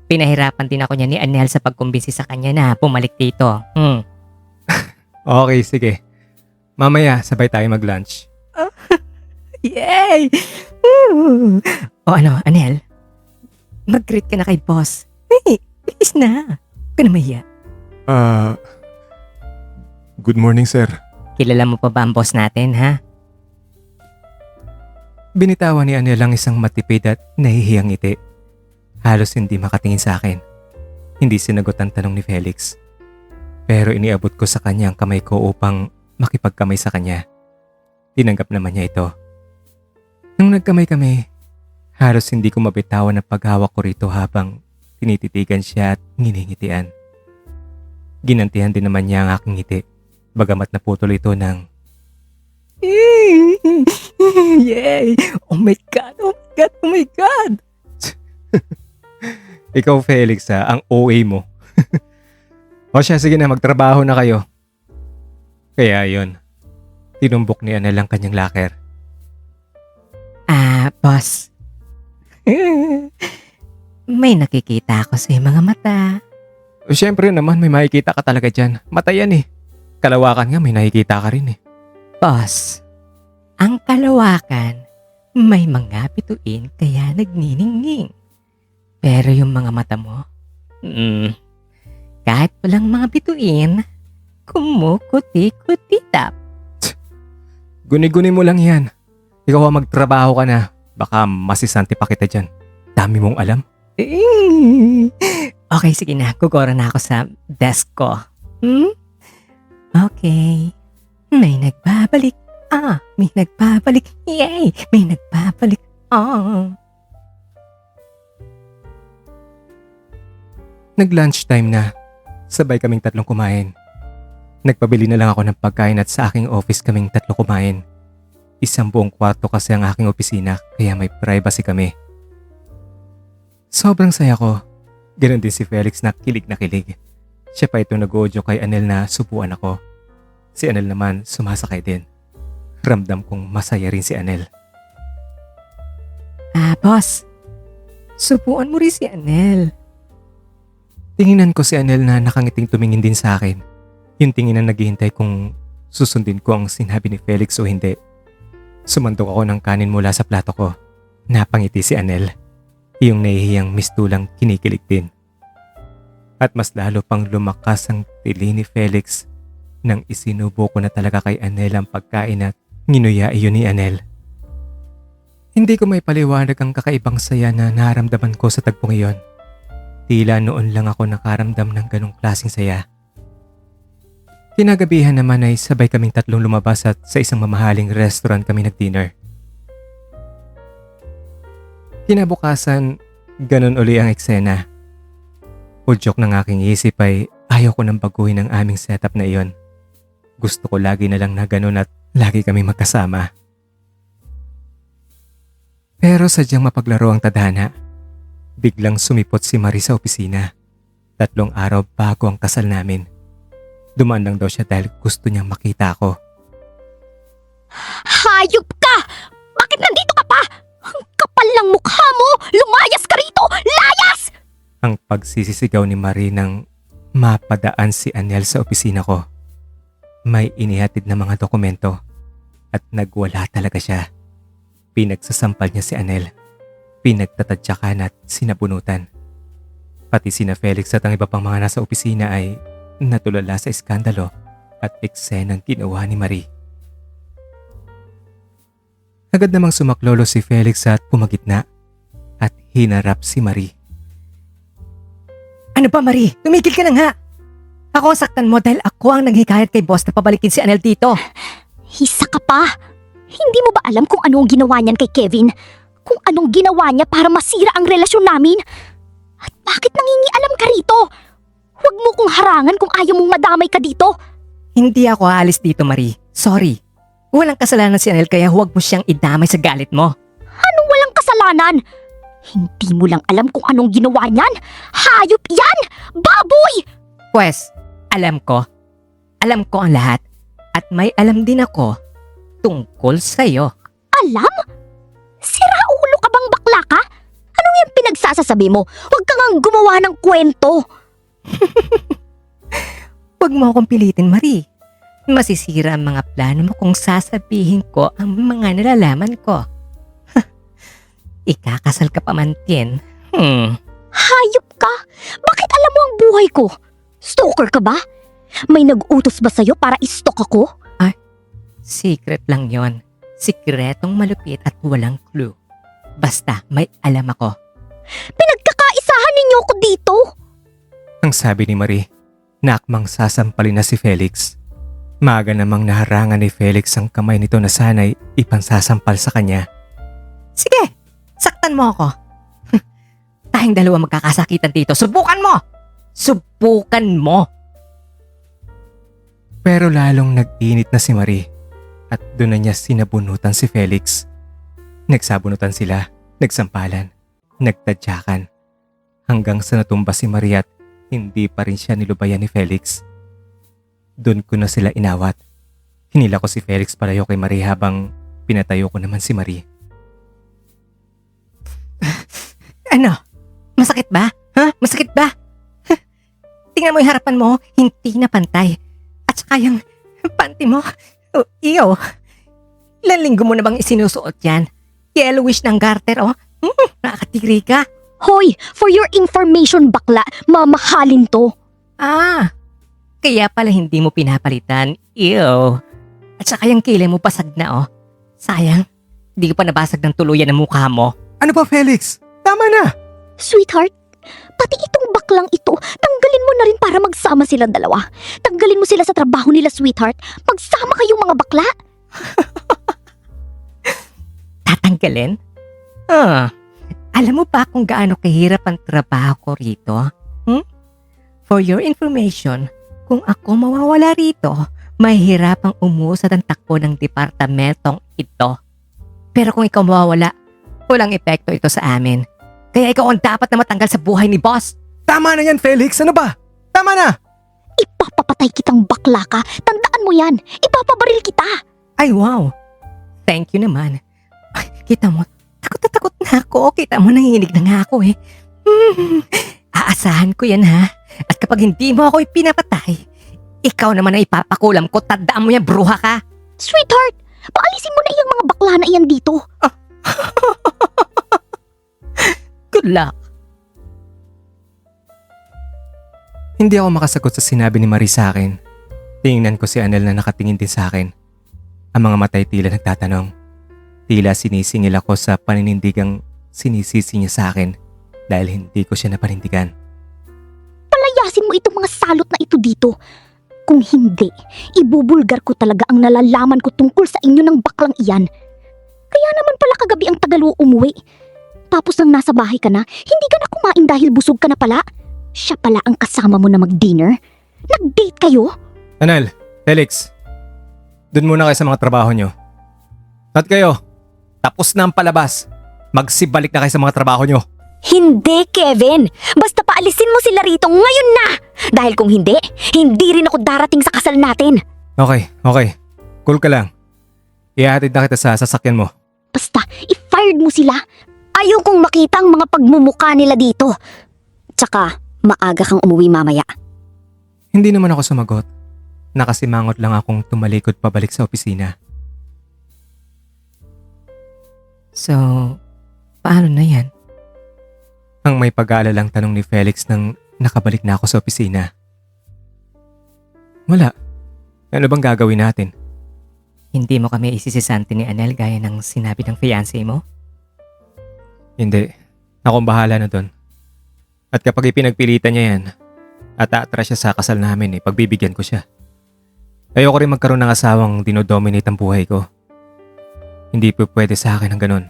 Pinahirapan din ako niya ni Anel sa pagkumbinsi sa kanya na pumalik dito. Okay, sige. Mamaya, sabay tayo mag-lunch. Yay! O ano, Anel? Mag-greet ka na kay boss. Bilis na. Huwag ka na mahiya. Good morning, sir. Kilala mo pa ba ang boss natin, ha? Binitawan ni Anel ang isang matipid at nahihiyang ngiti. Halos hindi makatingin sa akin. Hindi sinagot ang tanong ni Felix. Pero iniabot ko sa kanya ang kamay ko upang makipagkamay sa kanya. Tinanggap naman niya ito. Nung nagkamay kami, halos hindi ko mabitawan ang paghawak ko rito habang tinititigan siya at nginingitian. Ginantihan din naman niya ang aking ngiti, bagamat naputol ito ng Yay! Oh my God! Oh my God! Oh my God! Ikaw Felix ang OA mo. O siya, sige na, magtrabaho na kayo. Kaya yun, tinumbok ni Anel ang kanyang locker. Boss. May nakikita ako sa iyong mga mata. O syempre naman, may makikita ka talaga dyan. Mata yan eh. Kalawakan nga, may nakikita ka rin eh. Boss, ang kalawakan, may mga bituin kaya nagniningning. Pero yung mga mata mo, kahit walang mga bituin, kumukuti-kutitap. Guni-guni mo lang yan. Ikaw magtrabaho ka na. Baka masisante pa kita dyan. Dami mong alam. Okay, sige na. Gugora na ako sa desk ko. Okay. May nagbabalik. May nagbabalik. Yay! May nagbabalik. Nag-lunchtime na. Sabay kaming tatlong kumain. Nagpabili na lang ako ng pagkain at sa aking office kaming tatlo kumain. Isang buong kwarto kasi ang aking opisina kaya may privacy kami. Sobrang saya ko. Ganon din si Felix na kilig. Siya pa ito nag-audio kay Anel na subuan ako. Si Anel naman sumasakay din. Ramdam kong masaya rin si Anel. Boss. Subuan mo rin si Anel. Tinginan ko si Anel na nakangiting tumingin din sa akin. Yung tingin na naghihintay kung susundin ko ang sinabi ni Felix o hindi. Sumandok ako ng kanin mula sa plato ko. Napangiti si Anel. Yung nahihiyang mistulang kinikilig din. At mas lalo pang lumakas ang tili ni Felix nang isinubo ko na talaga kay Anel ang pagkain at nginuya iyon ni Anel. Hindi ko may paliwanag ang kakaibang saya na naramdaman ko sa tagpong iyon. Tila noon lang ako nakaramdam ng ganong klaseng saya. Kinagabihan naman ay sabay kaming tatlong lumabas at sa isang mamahaling restaurant kami nag-dinner. Kinabukasan, ganon uli ang eksena. Udyok ng aking isip ay ayaw ko nang baguhin ang aming setup na iyon. Gusto ko lagi na lang na ganon at lagi kami magkasama. Pero sadyang mapaglaro ang tadhana. Biglang sumipot si Marie sa opisina. 3 araw bago ang kasal namin. Dumaan lang daw siya dahil gusto niyang makita ako. Hayop ka! Bakit nandito ka pa? Ang kapal ng mukha mo! Lumayas ka rito! Layas! Ang pagsisisigaw ni Marie nang mapadaan si Anel sa opisina ko. May inihatid na mga dokumento at nagwala talaga siya. Pinagsasampal niya si Anel. Pinagtatadyakan at sinabunutan. Pati sina Felix at ang iba pang mga nasa opisina ay natulala sa iskandalo at eksenang ginawa ni Marie. Agad namang sumaklolo si Felix at pumagitna at hinarap si Marie. Ano ba, Marie? Tumigil ka na nga! Ako ang saktan mo dahil ako ang naghikayat kay boss na pabalikin si Anel dito. Isa ka pa! Hindi mo ba alam kung anong ginawa niyan kay Kevin? Kung anong ginawa niya para masira ang relasyon namin? At bakit nangingialam ka rito? Huwag mo kong harangan kung ayaw mong madamay ka dito. Hindi ako aalis dito, Marie. Sorry. Walang kasalanan si Anel kaya huwag mo siyang idamay sa galit mo. Anong walang kasalanan? Hindi mo lang alam kung anong ginawa niyan? Hayop yan! Baboy! Pwes, alam ko. Alam ko ang lahat. At may alam din ako tungkol sa'yo. Alam? Sira ulo ka bang bakla ka? Anong yung pinagsasasabi mo? Huwag kang ang gumawa ng kwento. Huwag mo akong pilitin, Marie. Masisira ang mga plano mo kung sasabihin ko ang mga nalalaman ko. Ikakasal ka pa man, Tien. Hayop ka? Bakit alam mo ang buhay ko? Stalker ka ba? May nag-utos ba sa'yo para i-stalk ako? Secret lang yon. Sikretong malupit at walang clue. Basta may alam ako. Pinagkakaisahan ninyo ako dito. Ang sabi ni Marie, na akmang sasampalin na si Felix. Maaga namang naharangan ni Felix ang kamay nito na sana'y ipansasampal sa kanya. Sige, saktan mo ako. Tayong dalawa magkakasakitan dito. Subukan mo! Subukan mo! Pero lalong nag-init na si Marie at doon na niya sinabunutan si Felix. Nagsabunutan sila, nagsampalan, nagtadyakan. Hanggang sa natumba si Marie at hindi pa rin siya nilubayan ni Felix. Doon ko na sila inawat. Hinila ko si Felix palayo kay Marie habang pinatayo ko naman si Marie. Ano? Masakit ba? Ha? Masakit ba? Tingnan mo yung harapan mo, hindi na pantay. At saka yung panty mo, iyo. Ilang linggo mo na bang isinusuot yan? Yellowish ng garter, oh. Nakakatiri ka. Hoy, for your information bakla, mamahalin to. Ah, kaya pala hindi mo pinapalitan. Ew. At saka yung kilay mo pasag na, oh. Sayang, hindi ko pa nabasag ng tuluyan ang mukha mo. Ano ba Felix? Tama na! Sweetheart, pati itong baklang ito, tanggalin mo na rin para magsama silang dalawa. Tanggalin mo sila sa trabaho nila, sweetheart. Magsama kayong mga bakla. Tatanggalin? Ah, alam mo ba kung gaano kahirap ang trabaho ko rito? For your information, kung ako mawawala rito, mahihirapang umuusad ang takbo ng departamentong ito. Pero kung ikaw mawawala, walang epekto ito sa amin. Kaya ikaw ang dapat na matanggal sa buhay ni boss. Tama na yan Felix! Ano ba? Tama na! Ipapapatay kitang bakla ka. Tandaan mo yan. Ipapabaril kita. Ay wow, thank you naman. Ay, kita mo, takot na takot na ako. Kita mo, nanginig na nga ako eh. Aasahan ko yan ha. At kapag hindi mo ako ipinapatay, ikaw naman ang ipapakulam ko. Tandaan mo yan, bruha ka. Sweetheart, paalisin mo na yung mga bakla na iyan dito. Good luck. Hindi ako makasagot sa sinabi ni Marie sa akin. Tingnan ko si Anel na nakatingin din sa akin. Ang mga matay tila nagtatanong. Tila sinisingil ako sa paninindigang sinisisi niya sa akin dahil hindi ko siya napanindigan. Palayasin mo itong mga salot na ito dito. Kung hindi, ibubulgar ko talaga ang nalalaman ko tungkol sa inyo ng baklang iyan. Kaya naman pala kagabi ang tagal mo umuwi. Tapos nang nasa bahay ka na, hindi ka na kumain dahil busog ka na pala. Siya pala ang kasama mo na mag-dinner. Nag-date kayo? Anel, Felix, dun muna kayo sa mga trabaho nyo. At kayo, tapos na ang palabas. Magsibalik na kayo sa mga trabaho nyo. Hindi, Kevin. Basta paalisin mo sila rito ngayon na. Dahil kung hindi, hindi rin ako darating sa kasal natin. Okay. Cool ka lang. Ihahatid na kita sa sasakyan mo. Basta, i-fired mo sila. Ayaw kong makita ang mga pagmumuka nila dito. Tsaka, maaga kang umuwi mamaya. Hindi naman ako sumagot. Nakasimangot lang akong tumalikod pabalik sa opisina. So, paano na yan? Ang may pag-aalalang tanong ni Felix nang nakabalik na ako sa opisina. Wala. Ano bang gagawin natin? Hindi mo kami isisisante ni Anel gaya ng sinabi ng fiancé mo? Hindi. Akong bahala na doon. At kapag ipinagpilitan niya yan, at aatras siya sa kasal namin, pagbibigyan ko siya. Ayoko rin magkaroon ng asawang dinodominate ang buhay ko. Hindi po pwede sa akin ang ganun.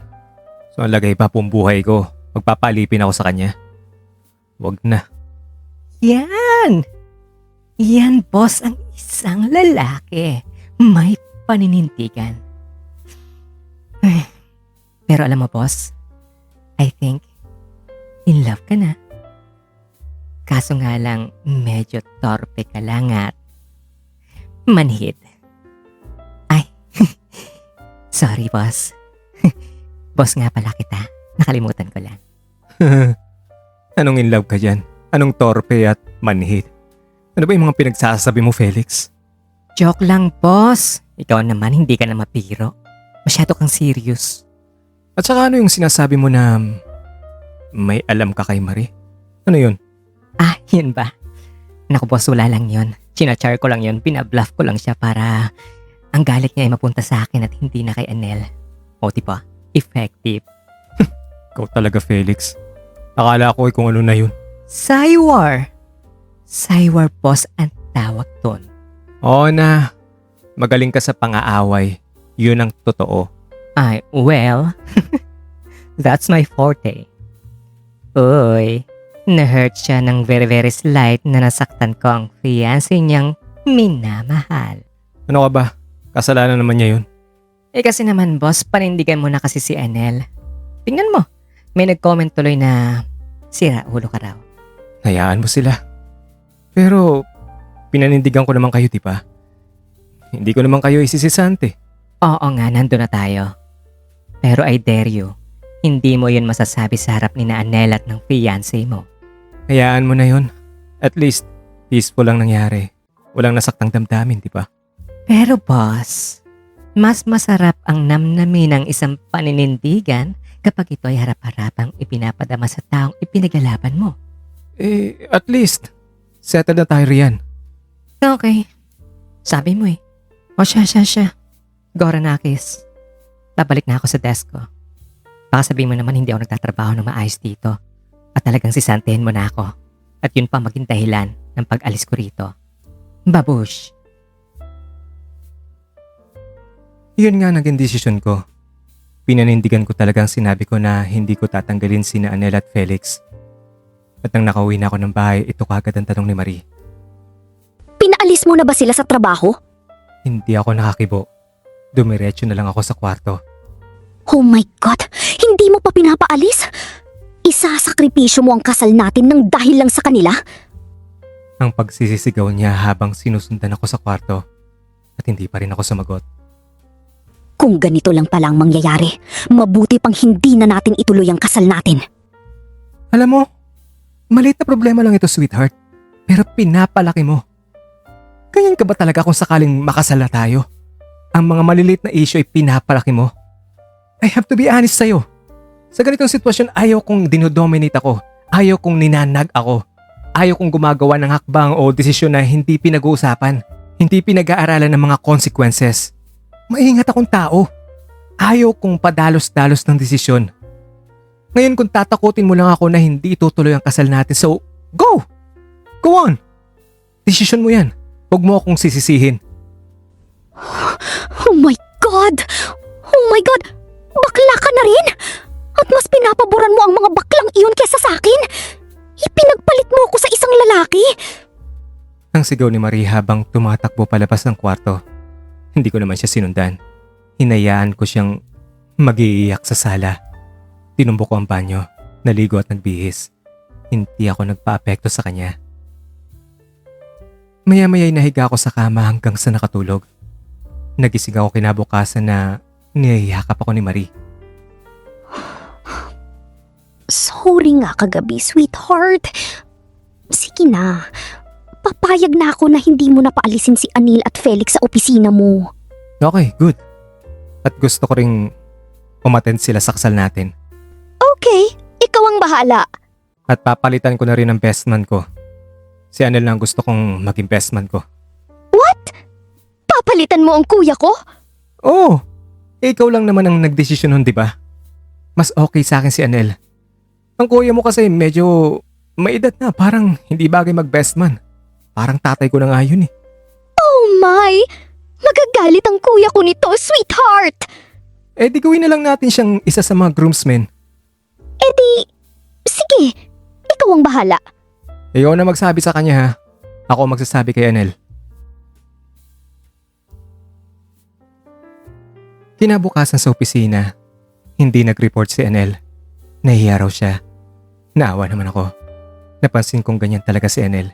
So ang lagay pa pong buhay ko, magpapalipin ako sa kanya. Wag na. Yan! Yan, boss, ang isang lalaki. May paninindigan. Pero alam mo, boss, I think in love ka na. Kaso nga lang, medyo torpe ka lang at manhid. Ay, sorry, boss. Boss nga pala kita. Nakalimutan ko lang. Anong in love ka dyan? Anong torpe at manhid? Ano ba yung mga pinagsasabi mo, Felix? Joke lang, boss. Ikaw naman, hindi ka na mapiro. Masyado kang serious. At saka ano yung sinasabi mo na may alam ka kay Marie? Ano yun? Ah, yun ba? Naku, boss, wala lang yun. Chinachar ko lang yun. Pinabluff ko lang siya para ang galit niya ay mapunta sa akin at hindi na kay Anel. O diba? Effective. Ikaw talaga, Felix. Akala ko kung ano na yun. Saywar. Saywar boss ang tawag doon. Oo na. Magaling ka sa pang-aaway. Yun ang totoo. Ay, well, that's my forte. Uy, na-hurt siya ng very very slight na nasaktan ko ang fiancé niyang minamahal. Ano ka ba? Kasalanan naman niya yun. Eh kasi naman boss, panindigan mo na kasi si Anel. Tingnan mo, may nag-comment tuloy na sira ulo ka raw. Hayaan mo sila. Pero, pinanindigan ko naman kayo, di ba? Hindi ko naman kayo isisisante. Oo nga, nandun na tayo. Pero I dare you, hindi mo yun masasabi sa harap ni na Anel at ng fiancé mo. Hayaan mo na yun. At least, peaceful lang nangyari. Walang nasaktan damdamin, di ba? Pero boss, mas masarap ang namnamin ng isang paninindigan kapag ito ay harap-harapang ipinapadama sa taong ipinaglalaban mo. Eh, at least, settled na tayo riyan. Okay. Sabi mo eh. O siya. Goranakis. Babalik na ako sa desk ko. Baka sabihin mo naman hindi ako nagtatrabaho ng maayos dito. At talagang sisantihin mo na ako. At yun pa maging dahilan ng pag-alis ko rito. Babush. Yun nga naging desisyon ko. Pinanindigan ko talagang sinabi ko na hindi ko tatanggalin sina Anel at Felix. At nang nakauwi na ako ng bahay, ito kagad ang tanong ni Marie. Pinaalis mo na ba sila sa trabaho? Hindi ako nakakibo. Dumiretso na lang ako sa kwarto. Oh my God! Hindi mo pa pinapaalis? Isasakripisyo mo ang kasal natin ng dahil lang sa kanila? Ang pagsisisigaw niya habang sinusundan ako sa kwarto. At hindi pa rin ako sumagot. Kung ganito lang pala ang mangyayari, mabuti pang hindi na natin ituloy ang kasal natin. Alam mo, maliit na problema lang ito, sweetheart. Pero pinapalaki mo. Ganyan ka ba talaga kung sakaling makasal na tayo? Ang mga maliliit na issue ay pinapalaki mo. I have to be honest sa'yo. Sa ganitong sitwasyon, ayaw kong dinodominate ako. Ayaw kong ninanag ako. Ayaw kong gumagawa ng hakbang o desisyon na hindi pinag-uusapan. Hindi pinag-aaralan ng mga consequences. Maingat akong tao. Ayaw kong padalos-dalos ng desisyon. Ngayon kung tatakutin mo lang ako na hindi itutuloy ang kasal natin, so go! Go on! Desisyon mo yan. Huwag mo akong sisisihin. Oh my God! Oh my God! Bakla ka na rin? At mas pinapaboran mo ang mga baklang iyon kesa sa akin? Ipinagpalit mo ako sa isang lalaki? Ang sigaw ni Marie habang tumatakbo palabas ng kwarto. Hindi ko naman siya sinundan. Hinayaan ko siyang mag-iiyak sa sala. Tinumbok ko ang banyo, naligo at nagbihis. Hindi ako nagpa-apekto sa kanya. Maya-maya'y nahiga ako sa kama hanggang sa nakatulog. Nagising ako kinabukasan na niyayakap ako ni Marie. Sorry nga kagabi, sweetheart. Sige na. Papayag na ako na hindi mo na paalisin si Anil at Felix sa opisina mo. Okay, good. At gusto ko ring umattend sila sa kasal natin. Okay, ikaw ang bahala. At papalitan ko na rin ang best man ko. Si Anel lang gusto kong maging best man ko. What? Papalitan mo ang kuya ko? Oo, ikaw lang naman ang nagdesisyon nun, di ba? Mas okay sa akin si Anel. Ang kuya mo kasi medyo may edad na, parang hindi bagay mag-best man. Parang tatay ko na nga yun eh. Oh my! Magagalit ang kuya ko nito, sweetheart! Eh di gawin na lang natin siyang isa sa mga groomsmen. Eh di, sige, ikaw ang bahala. Ikaw na magsabi sa kanya ha. Ako ang magsasabi kay Anel. Kinabukasan sa opisina, hindi nag-report si Anel. Nahiya raw siya. Naawa naman ako. Napansin kong ganyan talaga si Anel.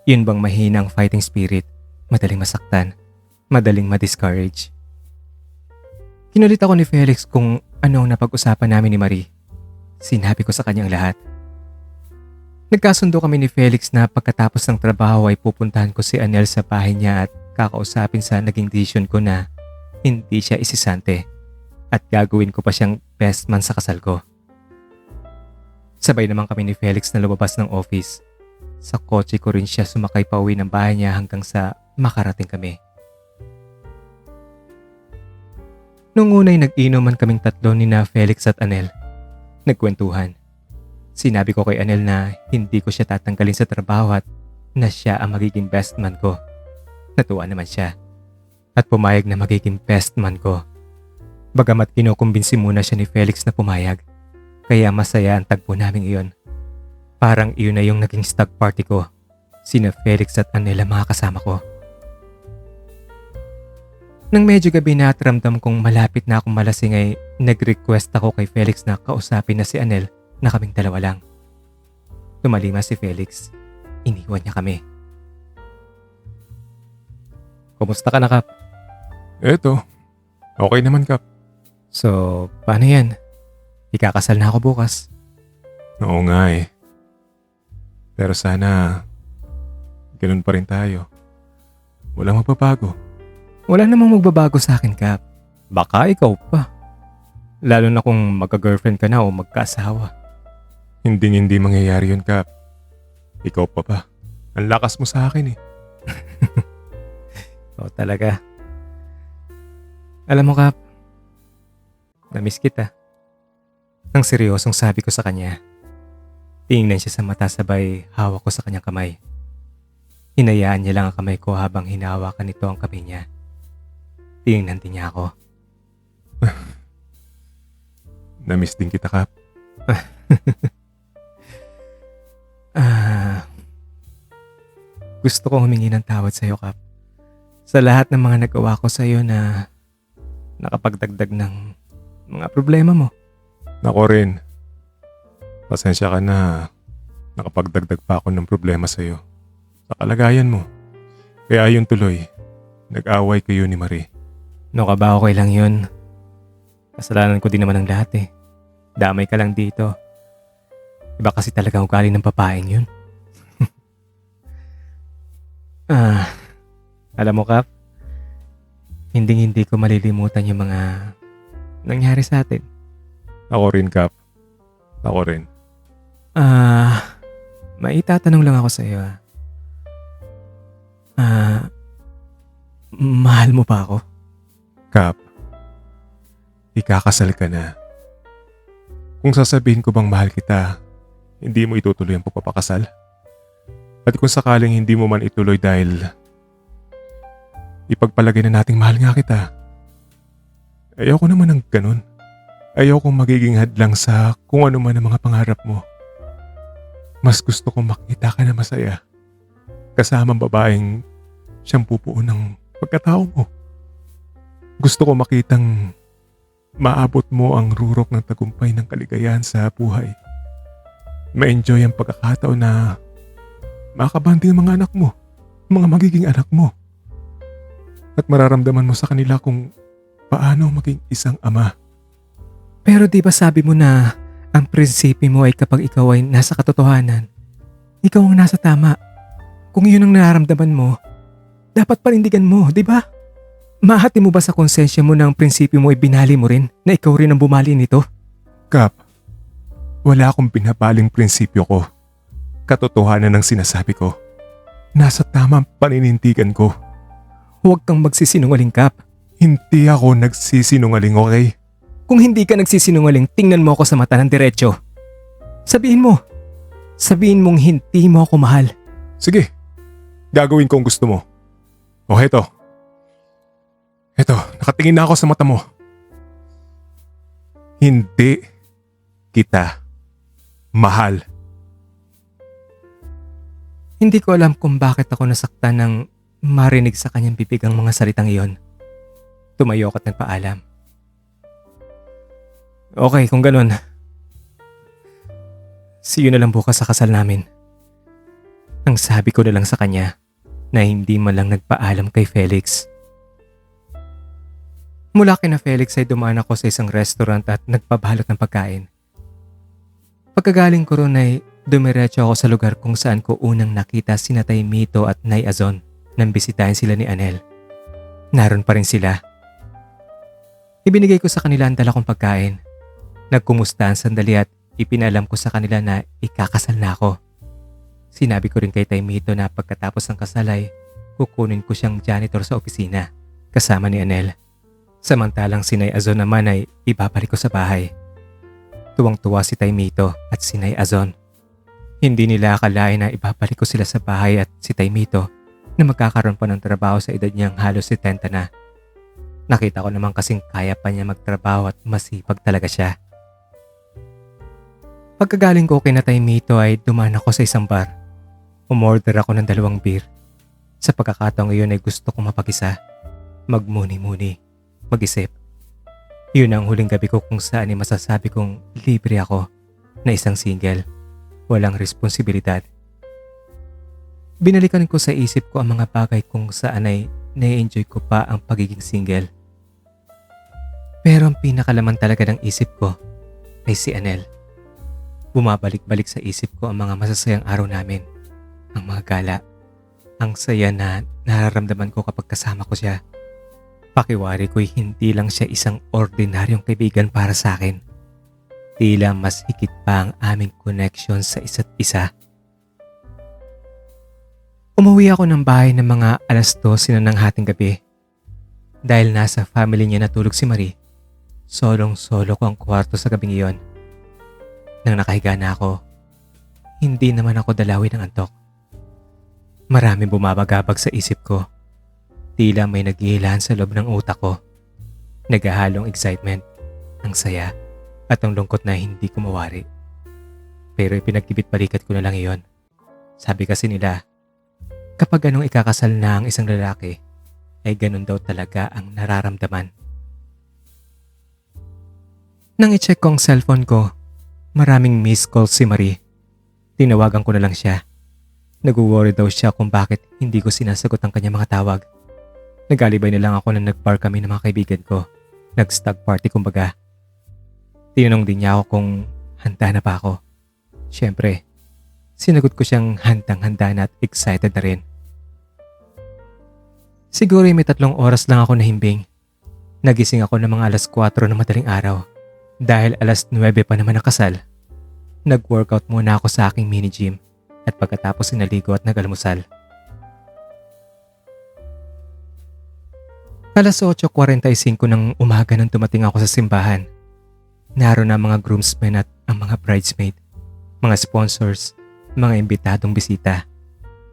Yun bang mahinang fighting spirit, madaling masaktan, madaling ma-discourage. Kinulit ako ni Felix kung ano ang napag-usapan namin ni Marie. Sinabi ko sa kanyang lahat. Nagkasundo kami ni Felix na pagkatapos ng trabaho ay pupuntahan ko si Anel sa bahay niya at kakausapin sa naging decision ko na hindi siya isisante at gagawin ko pa siyang best man sa kasal ko. Sabay naman kami ni Felix na lumabas ng office. Sa kotse ko rin siya sumakay pa uwi ng bahay niya hanggang sa makarating kami. Nung unay nag-inuman kaming tatlo ni na Felix at Anel. Nagkwentuhan. Sinabi ko kay Anel na hindi ko siya tatanggalin sa trabaho at na siya ang magiging best man ko. Natuwa naman siya at pumayag na magiging best man ko. Bagamat kinukumbinsi muna siya ni Felix na pumayag, kaya masaya ang tagpo naming iyon. Parang iyon na yung naging stag party ko. Sina Felix at Anel ang mga kasama ko. Nang medyo gabi na at ramdam kong malapit na akong malasing ay nag-request ako kay Felix na kausapin na si Anel na kaming dalawa lang. Tumalima si Felix. Iniwan niya kami. Kumusta ka na, Kap? Eto, okay naman, Kap. So, paano yan? Ikakasal na ako bukas. Oo nga eh. Pero sana, ganun pa rin tayo. Walang magbabago. Wala namang magbabago sa akin, Kap. Baka ikaw pa. Lalo na kung magka-girlfriend ka na o magkaasawa. Hindi mangyayari yun, Kap. Ikaw pa ba? Ang lakas mo sa akin eh. Oo talaga. Alam mo, Kap, namiss kita. Ang seryosong sabi ko sa kanya. Tingnan siya sa mata sabay hawak ko sa kanyang kamay. Hinayaan niya lang ang kamay ko habang hinahawakan nito ang kamay niya. Tingnan din niya ako. Namiss din kita, Kap. Gusto kong humingi ng tawad sa iyo, Kap. Sa lahat ng mga nagawa ko sa iyo na nakapagdagdag ng mga problema mo. Ako rin. Pasensya ka na nakapagdagdag pa ako ng problema sa iyo. Sa kalagayan mo. Kaya ayun tuloy, nag-away kayo ni Marie. No ka ba, okay lang yun. Kasalanan ko din naman ang lahat eh. Damay ka lang dito. Iba kasi talaga ugali ng papaeng yun. Alam mo, Kap, hindi ko malilimutan yung mga nangyari sa atin. Ako rin, Kap. Ako rin. Maitatanong lang ako sa iyo. Mahal mo pa ako? Kap, ikakasal ka na. Kung sasabihin ko bang mahal kita, hindi mo itutuloy ang pagpapakasal? At kung sakaling hindi mo man ituloy dahil ipagpalagay na nating mahal nga kita, ayaw ko naman ng ganun. Ayaw kong magiging hadlang sa kung ano man ang mga pangarap mo. Mas gusto kong makita ka na masaya kasama ang babaeng siyang pupuo ng pagkatao mo. Gusto ko makitang maabot mo ang rurok ng tagumpay ng kaligayahan sa buhay. Ma-enjoy ang pagkakataon na makakabanding ang mga anak mo, mga magiging anak mo. At mararamdaman mo sa kanila kung paano maging isang ama. Pero di ba sabi mo na ang prinsipyo mo ay kapag ikaw ay nasa katotohanan, ikaw ang nasa tama. Kung yun ang nararamdaman mo, dapat panindigan mo, di ba? Mahati mo ba sa konsensya mo na ang prinsipyo mo ay binali mo rin na ikaw rin ang bumali nito? Kap, wala akong binabaling prinsipyo ko. Katotohanan ang sinasabi ko. Nasa tamang paninindigan ko. Huwag kang magsisinungaling, Kap. Hindi ako nagsisinungaling, okay? Kung hindi ka nagsisinungaling, tingnan mo ako sa mata ng diretsyo. Sabihin mo. Sabihin mong hindi mo ako mahal. Sige, gagawin ko ang gusto mo. O heto. Heto, nakatingin na ako sa mata mo. Hindi kita mahal. Hindi ko alam kung bakit ako nasaktan ng marinig sa kanyang bibig ang mga salitang iyon. Tumayo ako at nagpaalam. Okay, kung ganun. See you na lang bukas sa kasal namin. Ang sabi ko na lang sa kanya na hindi man lang nagpaalam kay Felix. Mula kina Felix ay dumaan ako sa isang restaurant at nagpabalot ng pagkain. Pagkagaling ko ron ay dumiretso ako sa lugar kung saan ko unang nakita sina Tay Mito at Nay Azon nang bisitahin sila ni Anel. Naroon pa rin sila. Ibinigay ko sa kanila ang dala kong pagkain. Nagkumustahan sandali at ipinalam ko sa kanila na ikakasal na ako. Sinabi ko rin kay Tay Mito na pagkatapos ng kasal ay kukunin ko siyang janitor sa opisina kasama ni Anel. Samantalang si Nay Azon naman ay ibabalik ko sa bahay. Tuwang-tuwa si Taymito at si Nay Azon. Hindi nila akalain na ibabalik ko sila sa bahay at si Taymito na magkakaroon pa ng trabaho sa edad niyang halos 70 na. Nakita ko naman kasing kaya pa niya magtrabaho at masipag talaga siya. Pagkagaling ko kay na Taymito ay dumaan ako sa isang bar. Umorder ako ng 2 beer. Sa pagkakataong iyon ay gusto kong mapag-isa. Magmuni-muni. Mag-isip. Yun ang huling gabi ko kung saan ay masasabi kong libre ako na isang single. Walang responsibilidad. Binalikan ko sa isip ko ang mga bagay kung saan ay na-enjoy ko pa ang pagiging single. Pero ang pinakalaman talaga ng isip ko ay si Anel. Bumabalik-balik sa isip ko ang mga masasayang araw namin. Ang mga gala. Ang saya na nararamdaman ko kapag kasama ko siya. Pakiwari ko'y hindi lang siya isang ordinaryong kaibigan para sa akin. Tila mas higit pa ang aming connection sa isa't isa. Umuwi ako ng bahay ng mga 12:00 na ng hating gabi. Dahil nasa family niya natulog si Marie, solong-solo ko ang kwarto sa gabing iyon. Nang nakahiga na ako, hindi naman ako dalawin ng antok. Maraming bumabagabag sa isip ko. Tila may naghihilahan sa loob ng utak ko. Naghahalong excitement, ang saya, at ang lungkot na hindi ko mawari. Pero ipinagkibit-balikat ko na lang iyon. Sabi kasi nila, kapag ganong ikakasal na ang isang lalaki, ay ganun daw talaga ang nararamdaman. Nang i-check ko ang cellphone ko, maraming missed calls si Marie. Tinawagan ko na lang siya. Nag-worry daw siya kung bakit hindi ko sinasagot ang kanyang mga tawag. Nag-alibay na lang ako na nag-bar kami ng mga kaibigan ko. Nag-stag party kumbaga. Tinanong din niya ako kung handa na pa ako. Siyempre, sinagot ko siyang handang-handa na at excited na rin. Siguro may 3 oras lang ako nahimbing. Nagising ako ng mga 4:00 ng madaling araw. Dahil 9:00 pa naman ang kasal. Nag-workout muna ako sa aking mini gym at pagkatapos sinaligo at nag-almusal. 8:45 ng umaga nang dumating ako sa simbahan. Naroon na mga groomsmen at ang mga bridesmaid, mga sponsors, mga imbitadong bisita,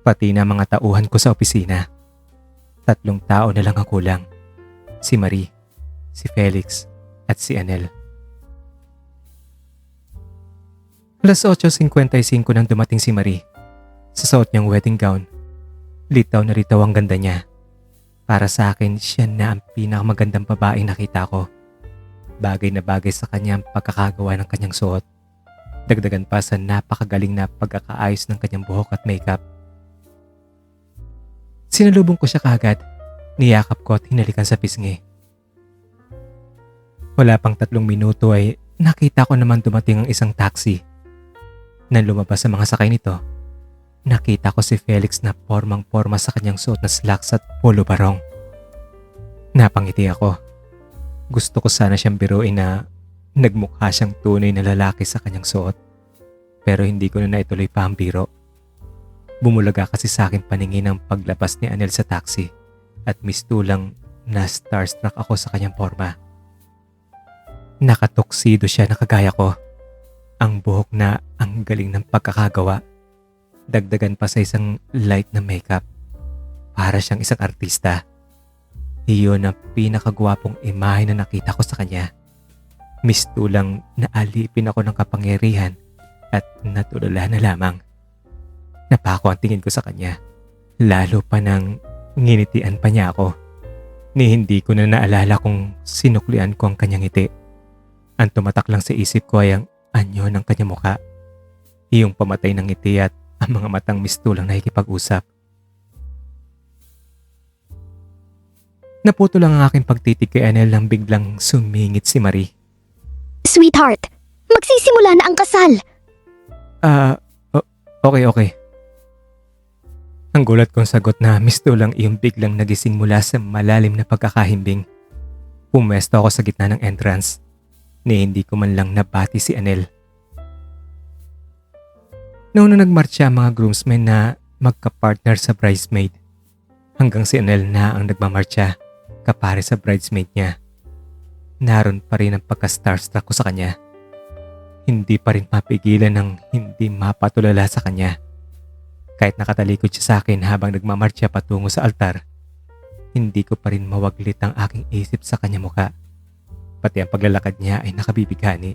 pati na mga tauhan ko sa opisina. 3 tao na lang ang kulang. Si Marie, si Felix, at si Anel. 8:55 nang dumating si Marie. Sa suot niyang wedding gown. Litaw na litaw ang ganda niya. Para sa akin, siya na ang pinakamagandang babaeng nakita ko. Bagay na bagay sa kanya ang pagkakagawa ng kanyang suot. Dagdagan pa sa napakagaling na pagkakaayos ng kanyang buhok at makeup. Sinalubong ko siya kaagad. Niyakap ko at hinalikan sa pisngi. Wala pang 3 minuto ay nakita ko naman dumating ang isang taxi. Nang lumabas sa mga sakay nito, nakita ko si Felix na pormang-porma sa kanyang suot na slacks at polo barong. Napangiti ako. Gusto ko sana siyang biruin na nagmukha siyang tunay na lalaki sa kanyang suot. Pero hindi ko na naituloy pa ang biro. Bumulaga kasi sa akin paningin ang paglabas ni Anel sa taxi at mistulang na starstruck ako sa kanyang porma. Nakatuksido siya na kagaya ko. Ang buhok na ang galing ng pagkakagawa. Dagdagan pa sa isang light na makeup. Para siyang isang artista. Iyon ang pinakagwapong imahe na nakita ko sa kanya. Mistulang naalipin ako ng kapangyarihan at natulala na lamang. Napako ang tingin ko sa kanya. Lalo pa nang nginitian pa niya ako. Ni hindi ko na naalala kung sinuklian ko ang kanyang ngiti. Ang tumatak lang sa isip ko ay ang anyo ng kanyang mukha. Iyong pamatay ng ngiti at ang mga matang mistulang nakikipag-usap. Naputo lang ang aking pagtitig kay Anel nang biglang sumingit si Marie. Sweetheart, magsisimula na ang kasal. Okay. Ang gulat kong sagot na mistulang iyong biglang nagising mula sa malalim na pagkakahimbing. Pumesto ako sa gitna ng entrance. Ni hindi ko man lang nabati si Anel. Nauna nagmarcha ang mga groomsmen na magka-partner sa bridesmaid. Hanggang si Anel na ang nagmamarcha, kapare sa bridesmaid niya. naroon pa rin ang pagka-starstruck ko sa kanya. Hindi pa rin mapigilan ng hindi mapatulala sa kanya. Kahit nakatalikod siya sa akin habang nagmamarcha patungo sa altar, hindi ko pa rin mawaglit ang aking isip sa kanya muka. Pati ang paglalakad niya ay nakabibigani.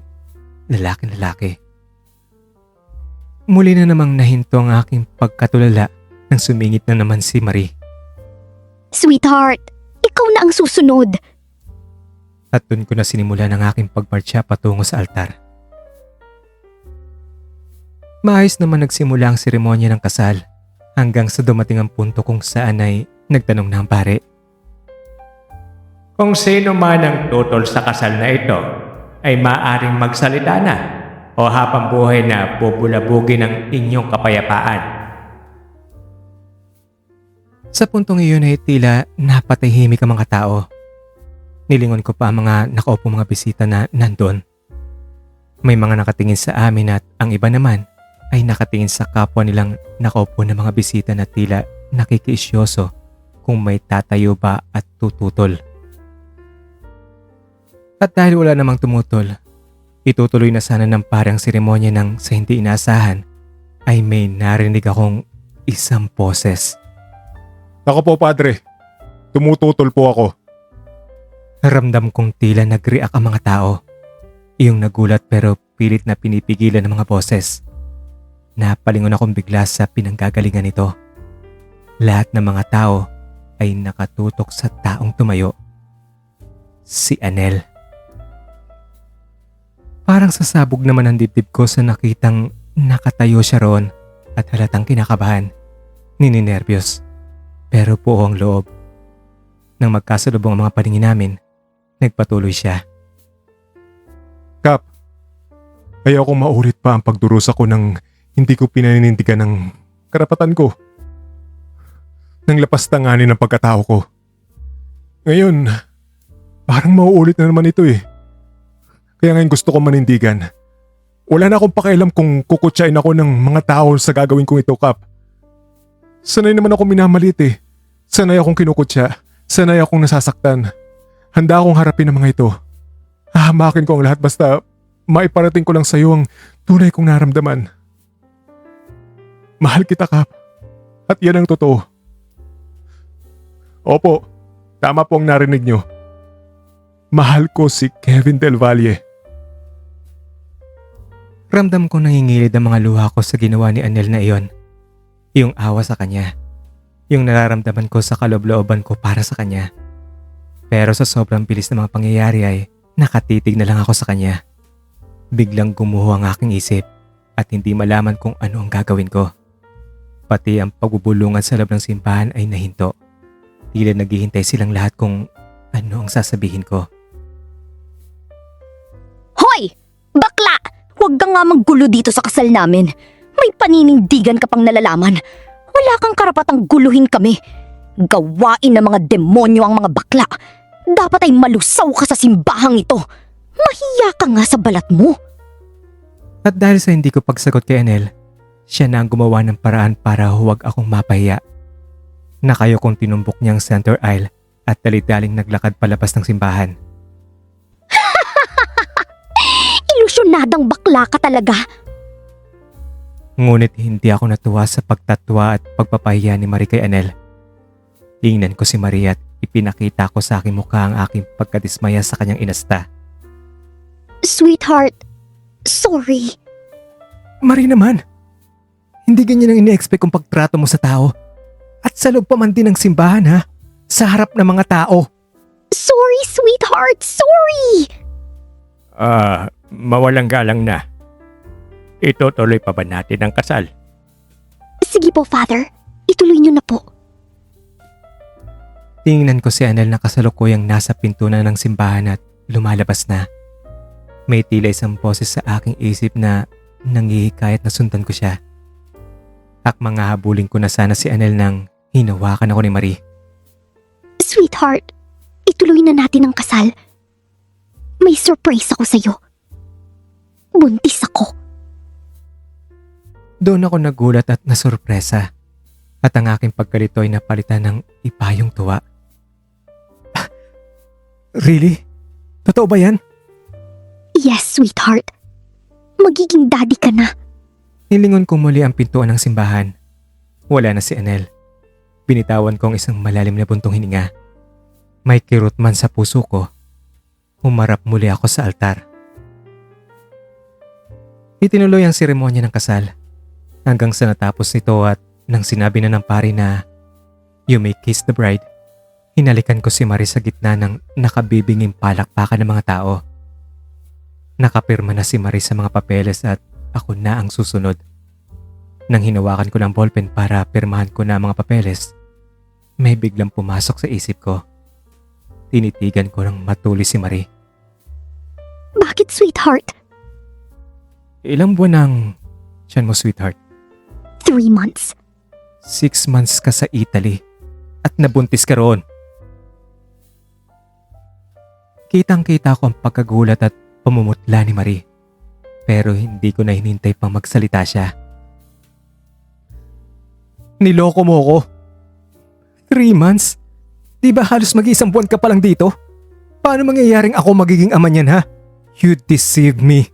Lalaki-lalaki. Muli na namang nahinto ang aking pagkatulala nang sumingit na naman si Marie. Sweetheart, ikaw na ang susunod. At doon ko na sinimulan ang aking pagmarcha patungo sa altar. Maayos naman nagsimula ang seremonya ng kasal hanggang sa dumating ang punto kung saan ay nagtanong na ang pare. Kung sino man ang tutol sa kasal na ito ay maaaring magsalita na o habang buhay na bubulabugin ang inyong kapayapaan. Sa puntong iyon ay tila napatahimik ang mga tao. Nilingon ko pa ang mga nakaupo mga bisita na nandun. May mga nakatingin sa amin at ang iba naman ay nakatingin sa kapwa nilang nakaupo na mga bisita na tila nakikiisyoso kung may tatayo ba at tututol. At dahil wala namang tumutol, itutuloy na sana ng parang seremonya nang sa hindi inaasahan ay may narinig akong isang poses. Ako po, Padre. Tumututol po ako. Ramdam kong tila nag-react ang mga tao. Iyong nagulat pero pilit na pinipigilan ng mga boses. Napalingon akong bigla sa pinanggagalingan nito. Lahat ng mga tao ay nakatutok sa taong tumayo. Si Anel. Parang sasabog naman ang dibdib ko sa nakitang nakatayo siya roon at halatang kinakabahan, nininervyos, pero buo ang loob. Nang magkasalubong ang mga paningin namin, nagpatuloy siya. Kap, ayaw kong maulit pa ang pagdurusa ko ng hindi ko pinaninindigan ng karapatan ko. Nang lapastanganin ang pagkatao ko. Ngayon, parang mauulit na naman ito eh. Kaya ngayon gusto ko manindigan. Wala na akong pakialam kung kukutsain ako ng mga tao sa gagawin kong ito, Kap. Sanay naman ako minamalit eh. Sanay akong kinukutsa. Sanay akong nasasaktan. Handa akong harapin ang mga ito. Hahamakin ko ang lahat basta maiparating ko lang sa iyo ang tunay kong naramdaman. Mahal kita, Kap. At yan ang totoo. Opo, tama po ang narinig nyo. Mahal ko si Kevin Del Valle. Ramdam ko nangingilid ang mga luha ko sa ginawa ni Anel na iyon. Yung awa sa kanya. Yung nararamdaman ko sa kaloob-looban ko para sa kanya. Pero sa sobrang bilis ng mga pangyayari ay nakatitig na lang ako sa kanya. Biglang gumuho ang aking isip at hindi malaman kung ano ang gagawin ko. Pati ang pagbubulungan sa loob ng simbahan ay nahinto. Tila naghihintay silang lahat kung ano ang sasabihin ko. Hoy! Bakla! Huwag ka nga manggulo dito sa kasal namin. May paninindigan ka pang nalalaman. Wala kang karapatang guluhin kami. Gawain ng mga demonyo ang mga bakla. Dapat ay malusaw ka sa simbahang ito. Mahiya ka nga sa balat mo. At dahil sa hindi ko pagsagot kay Anel, siya na ang gumawa ng paraan para huwag akong mapahiya. Nakayo kong tinumbok niyang center aisle at dali-daling naglakad palabas ng simbahan. Ilusyonadang bakla ka talaga. Ngunit hindi ako natuwa sa pagtatwa at pagpapahiya ni Marie kay Anel. Tingnan ko si Marie at ipinakita ko sa aking mukha ang aking pagkadismaya sa kanyang inasta. Sweetheart, sorry. Marie naman, hindi ganyan ang ini-expect kong pagtrato mo sa tao. At sa loob pa man din ng simbahan ha, sa harap ng mga tao. Sorry, sweetheart, sorry. Mawalang galang na. Itutuloy pa ba natin ang kasal? Sige po, Father. Ituloy niyo na po. Tingnan ko si Anel na kasalukuyang nasa pintunan ng simbahan at lumalabas na. May tila isang boses sa aking isip na nanghihikayat na sundan ko siya. Akmang hahabulin ko na sana si Anel nang hinawakan ako ni Marie. Sweetheart, ituloy na natin ang kasal. May surprise ako sa'yo. Buntis ako. Doon ako nagulat at nasurpresa. At ang aking pagkalito ay napalitan ng ipayong tuwa. Really? Totoo ba yan? Yes, sweetheart. Magiging daddy ka na. Nilingon ko muli ang pintuan ng simbahan. Wala na si Anel. Binitawan ko ang isang malalim na buntong hininga. May kirot man sa puso ko. Humarap muli ako sa altar. Itinuloy ang seremonya ng kasal. Hanggang sa natapos nito at nang sinabi na ng pari na "You may kiss the bride," hinalikan ko si Marie sa gitna ng nakabibinging palakpakan ng mga tao. Nakapirma na si Marie sa mga papeles at ako na ang susunod. Nang hinawakan ko ng ballpen para pirmahan ko na ang mga papeles, may biglang pumasok sa isip ko. Tinitigan ko ng matulis si Marie. Bakit, sweetheart? Ilang buwan ang tiyan mo, sweetheart? 3 months. 6 months ka sa Italy at nabuntis ka roon. Kitang-kita ko ang pagkagulat at pamumutla ni Marie. Pero hindi ko na hinintay pang magsalita siya. Niloko mo ko. 3 months? Di ba halos mag-isang buwan ka pa lang dito? Paano mangyayaring ako magiging ama niyan, ha? You deceived me.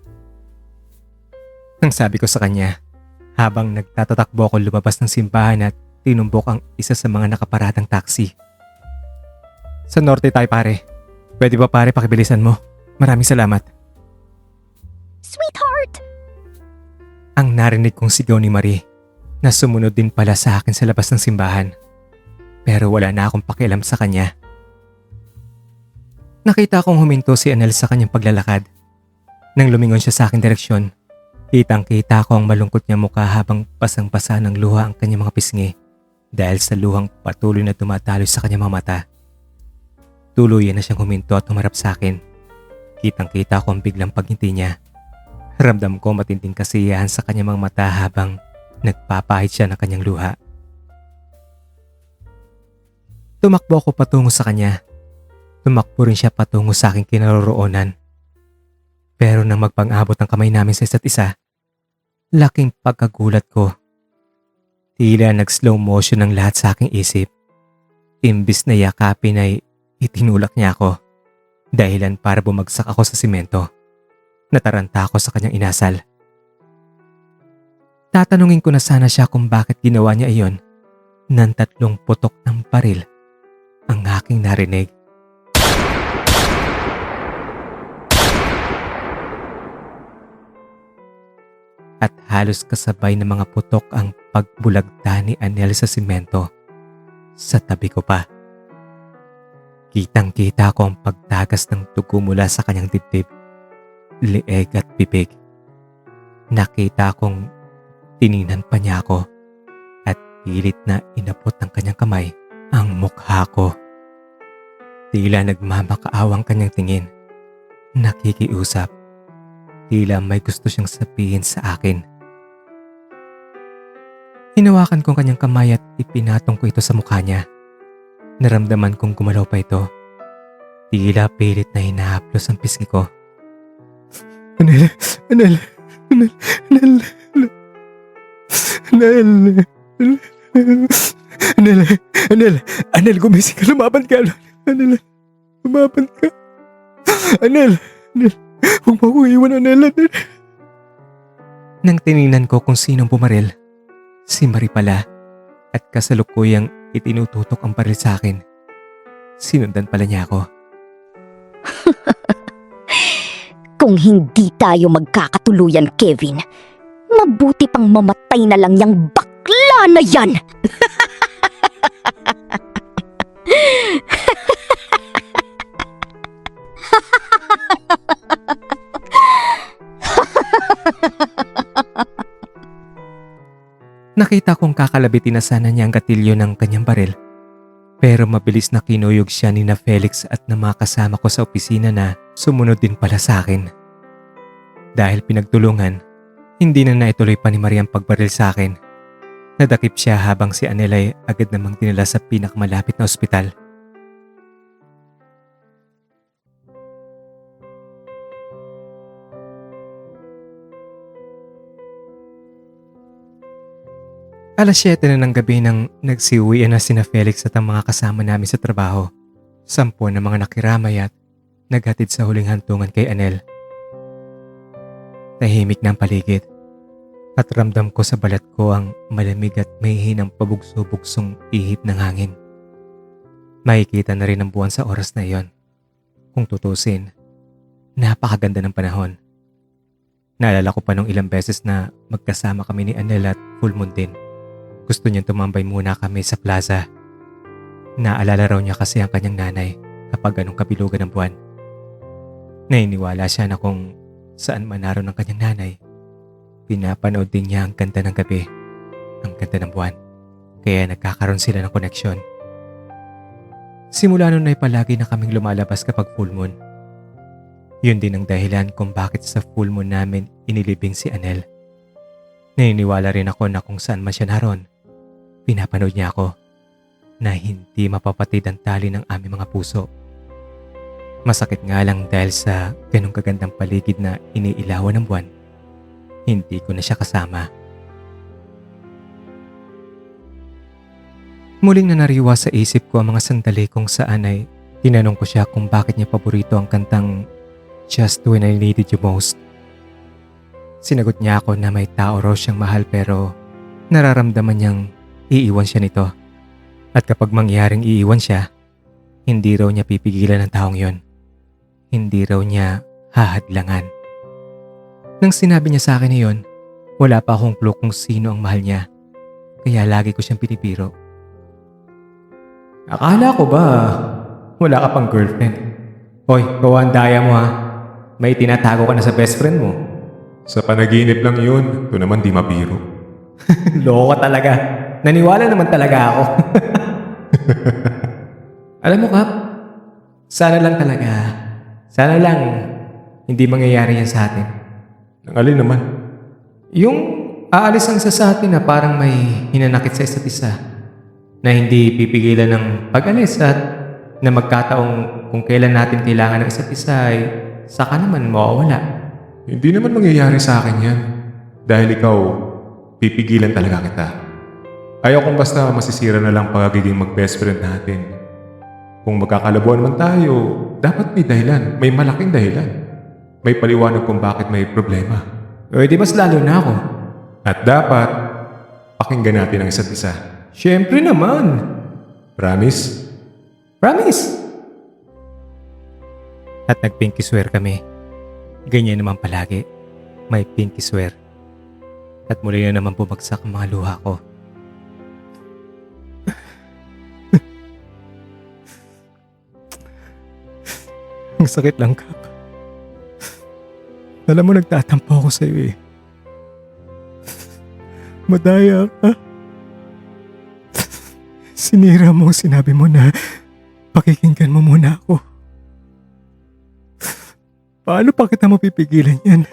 Ang sabi ko sa kanya, habang nagtatatakbo ako lumabas ng simbahan at tinumbok ang isa sa mga nakaparadang taxi. Sa norte tayo, pare. Pwede ba, pare, pakibilisan mo? Maraming salamat. Sweetheart! Ang narinig kong sigaw ni Marie na sumunod din pala sa akin sa labas ng simbahan. Pero wala na akong pakialam sa kanya. Nakita kong huminto si Anel sa kanyang paglalakad. Nang lumingon siya sa aking direksyon, kitang-kita ko ang malungkot niya mukha habang basang-basa ng luha ang kanyang mga pisngi dahil sa luhang patuloy na tumataloy sa kanyang mga mata. Tuluyan na siyang huminto at humarap sa akin. Kitang-kita ko ang biglang pagngiti niya. Ramdam ko matinding kasiyahan sa kanyang mga mata habang nagpapahid siya ng kanyang luha. Tumakbo ako patungo sa kanya. Tumakbo rin siya patungo sa aking kinaroroonan. Pero nang magpang-abot ang kamay namin sa isa't isa, laking pagkagulat ko. Tila nag-slow motion ang lahat sa aking isip. Imbis na yakapin ay itinulak niya ako. Dahilan para bumagsak ako sa simento. Nataranta ako sa kanyang inasal. Tatanungin ko na sana siya kung bakit ginawa niya iyon nang 3 putok ng baril ang aking narinig. At halos kasabay ng mga putok ang pagbulagta ni Anel sa simento. Sa tabi ko pa. Kitang-kita ko ang pagtagas ng dugo mula sa kanyang dibdib, leeg at bibig. Nakita kong tininan pa niya ako at pilit na inabot ng kanyang kamay ang mukha ko. Tila nagmamakaawang kanyang tingin. Nakikiusap. Tila may gusto siyang sabihin sa akin. Hinawakan ko ang kanyang kamay at ipinatong ko ito sa mukha niya. Naramdaman kong gumalaw pa ito. Tila pilit na hinahaplos ang pisngi ko. Anel, Anel, Anel, Anel, Anel, Anel, Anel, Anel, gumising ka, lumaban ka, Anel, lumaban ka, Anel, Anel, huwag mo akong iwan, Anel, Anel. Nang tininan ko kung sinong bumaril, si Marie pala, at kasalukuyang itinututok ang baril sa akin. Sinundan pala niya ako. Kung hindi tayo magkakatuluyan, Kevin, mabuti pang mamatay na lang yang bakla na yan! Nakita kong kakalabitin na sana niya ang gatilyo ng kanyang baril. Pero mabilis na kinuyog siya ni na Felix at ng mga kasama ko sa opisina na sumunod din pala sa akin. Dahil pinagtulungan, hindi na naituloy pa ni Maria ang pagbaril sa akin. Nadakip siya habang si Anel ay agad namang dinala sa pinakamalapit na ospital. Alas 7 na ng gabi nang nagsiuwian na sina Felix at ang mga kasama namin sa trabaho. 10 na mga nakiramay at naghatid sa huling hantungan kay Anel. Tahimik na ang paligid at ramdam ko sa balat ko ang malamig at may hinang pabugso-bugsong ihip ng hangin. Makikita na rin ang buwan sa oras na iyon. Kung tutusin, napakaganda ng panahon. Naalala ko pa nung ilang beses na magkasama kami ni Anel at full moon din. Gusto niyang tumambay muna kami sa plaza. Naalala raw niya kasi ang kanyang nanay kapag anong kabilugan ng buwan. Nainiwala siya na kung saan man naroon ang kanyang nanay, pinapanood din niya ang ganda ng gabi, ang ganda ng buwan. Kaya nagkakaroon sila ng koneksyon. Simula noon ay palagi na kaming lumalabas kapag full moon. Yun din ang dahilan kung bakit sa full moon namin inilibing si Anel. Naniniwala rin ako na kung saan man siya naroon, pinapanood niya ako na hindi mapapatid ang tali ng aming mga puso. Masakit nga lang dahil sa ganong kagandang paligid na iniilawan ng buwan, hindi ko na siya kasama. Muling nanariwa sa isip ko ang mga sandali kung saan ay tinanong ko siya kung bakit niya paborito ang kantang Just When I Needed You Most. Sinagot niya ako na may tao raw siyang mahal pero nararamdaman niyang iiwan siya nito. At kapag mangyaring iiwan siya, hindi raw niya pipigilan ng taong yon. Hindi raw niya hahadlangan. Nang sinabi niya sa akin iyon, wala pa akong clue kung sino ang mahal niya. Kaya lagi ko siyang pinipiro. Akala ko ba wala ka pang girlfriend? Hoy, kawan daya mo ha. May tinatago ka na sa best friend mo. Sa panaginip lang yun, ito naman di mabiro. Loko ka talaga. Naniwala naman talaga ako. Alam mo Kap, sana lang hindi mangyayari yan sa atin. Nang alin naman? Yung aalis ang isa sa atin na parang may hinanakit sa isa't isa na hindi pipigilan ng pag-alis at na magkataong kung kailan natin kailangan ng isa't isa ay saka naman mawawala. Hindi naman mangyayari sa akin yan. Dahil ikaw, pipigilan talaga kita. Ayaw kong basta masisira na lang pagiging mag-best friend natin. Kung magkakalabuan man tayo, dapat may dahilan. May malaking dahilan. May paliwanag kung bakit may problema. O di mas lalo na ako. At dapat, pakinggan natin ang isa't isa. Siyempre naman. Promise? Promise. At nag-pinky swear kami. Ganyan naman palagi. May pinky swear. At muli na naman bumagsak ang mga luha ko. Ang sakit lang, Kap. Alam mo, nagtatampo ako sa'yo eh. Madaya ka. Sinira mo ang sinabi mo na pakikinggan mo muna ako. Paano pa kita mapipigilan yan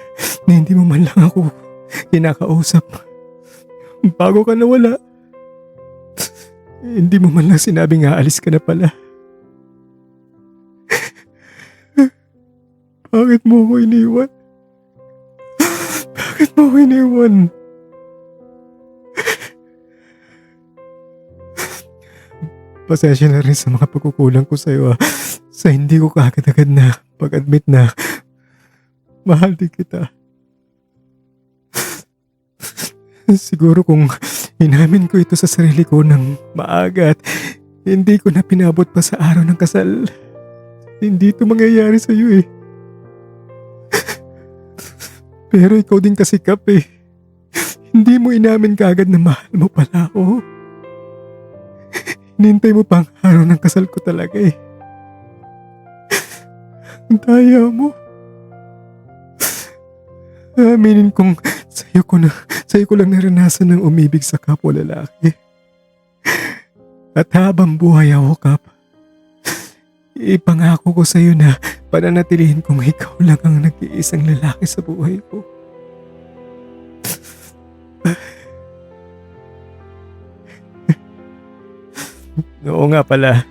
na hindi mo man lang ako kinakausap? Bago ka nawala, hindi mo man lang sinabing aalis ka na pala. Bakit mo ko iniwan? Bakit mo ko iniwan? Pasensya na rin sa mga pagkukulang ko sa'yo sa hindi ko kaagad-agad na pag-admit na mahal din kita. Siguro kung inamin ko ito sa sarili ko ng maaga at hindi ko na pinabot pa sa araw ng kasal, hindi ito mangyayari sa'yo eh. Pero ikaw din kasi Kap eh. Hindi mo inamin kaagad na mahal mo pala ako. Hinintay mo pa ang araw ng kasal ko talaga eh. Ang daya mo. Aminin kong sa'yo ko lang naranasan ng umibig sa kapwa lalaki. At habang buhay ako, Kap, ipangako ko sa'yo na pananatilihin kong ikaw lang ang nag-iisang lalaki sa buhay ko. Oo nga pala.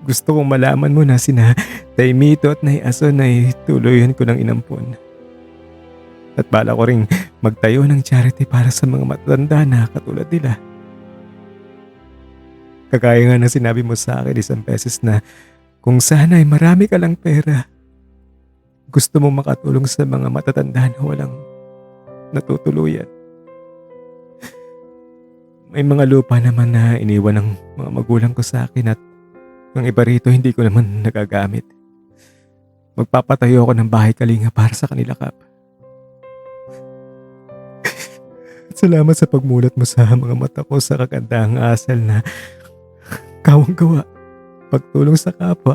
Gusto kong malaman mo na sina Taymito at Nay Ason ay tuluyan ko ng inampun. At bala ko ring magtayo ng charity para sa mga matanda na katulad nila. Kagaya nga na sinabi mo sa akin isang beses na Kung sana ay marami ka lang pera, gusto mong makatulong sa mga matatanda na walang natutuluyan. May mga lupa naman na iniwan ng mga magulang ko sa akin at ang iba rito hindi ko naman nagagamit. Magpapatayo ako ng bahay kalinga para sa kanila, Kap. Salamat sa pagmulat mo sa mga mata ko sa kagandahang asal na kawang-gawa, pagtulong sa kapwa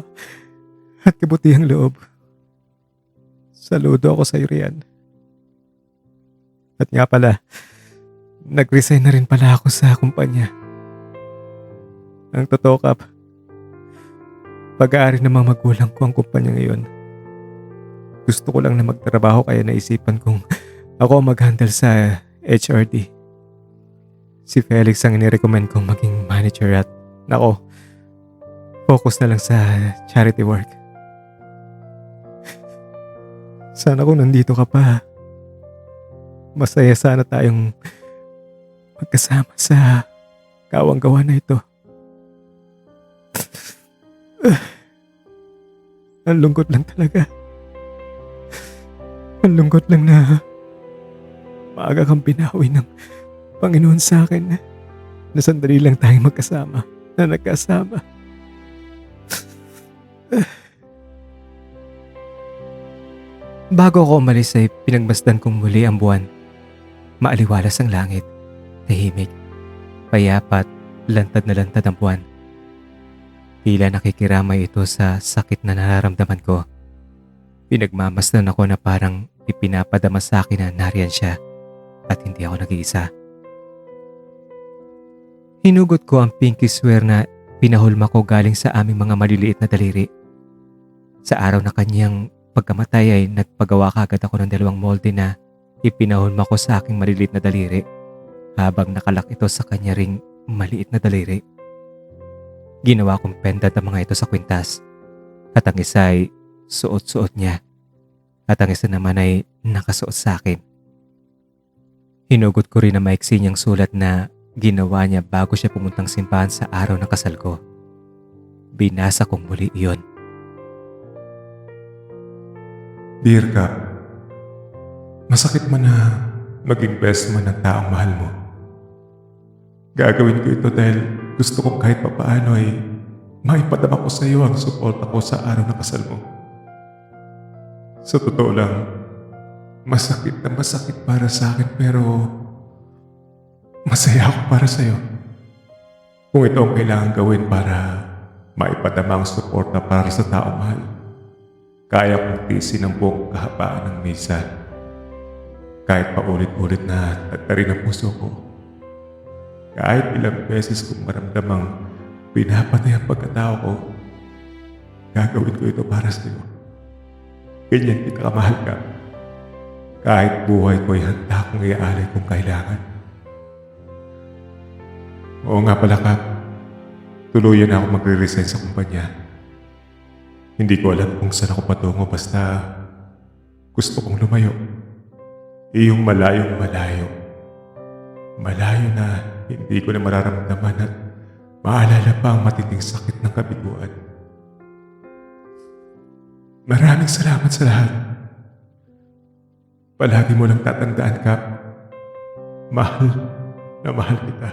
at kabutihang loob. Saludo ako sa iyo, Rian. At nga pala, nag-resign na rin pala ako sa kumpanya. Ang totoo, Kap, pag-aari ng mga magulang ko ang kumpanya ngayon. Gusto ko lang na magtrabaho kaya naisipan kong ako ang mag-handle sa HRD. Si Felix ang inirecommend kong maging manager at nako, focus na lang sa charity work. Sana kung nandito ka pa, masaya sana tayong magkasama sa kawang-gawa na ito. Ang lungkot lang talaga. Ang lungkot lang na maaga kang binawi ng Panginoon sa akin na sandali lang tayong magkasama, na nagkasama. Bago ako umalis ay pinagmasdan kong muli ang buwan. Maaliwalas ang langit, tahimik, payapat, lantad na lantad ang buwan. Tila nakikiramay ito sa sakit na nararamdaman ko. Pinagmamasdan ako na parang ipinapadama sa akin na nariyan siya at hindi ako nag-iisa. Hinugot ko ang pinky swear na pinahulma ko galing sa aming mga maliliit na daliri. Sa araw na kanyang pagkamatay ay nagpagawa kagad ako ng 2 molde na ipinahulma ko sa aking maliliit na daliri habang nakalak ito sa kanya ring maliit na daliri. Ginawa kong pendant ang mga ito sa kwintas at ang isa ay suot-suot niya at ang isa naman ay nakasuot sa akin. Hinugot ko rin ang maiksi niyang sulat na ginawa niya bago siya pumuntang simbahan sa araw ng kasal ko. Binasa kong muli iyon. Dear Kap, masakit man na maging best man ng taong mahal mo. Gagawin ko ito dahil gusto kong kahit papaano ay maipadama ko sa iyo ang suporta ko sa araw ng kasal mo. Sa totoo lang, masakit na masakit para sa akin pero masaya ako para sa iyo. Kung ito ang kailangan gawin para maipadama ang suporta para sa taong mahal, kaya kong tiisin ang buong kahabaan ng misa. Kahit paulit-ulit na tatarin ang puso ko. Kahit ilang beses kong maramdamang pinapatay ang pagkatao ko, gagawin ko ito para sa iyo. Ganyan kita kamahal, ka. Kahit buhay ko ay handa kong iaalay kung kailangan. Oo nga pala, Kap. Tuluyan na ako magre-resign sa kumpanya. Hindi ko alam kung saan ako patungo basta gusto kong lumayo. Iyong malayong malayo. Malayo na hindi ko na mararamdaman at maalala pa ang matinding sakit ng kabiguan. Maraming salamat sa lahat. Palagi mo lang tatandaan, Kap. Mahal na mahal kita.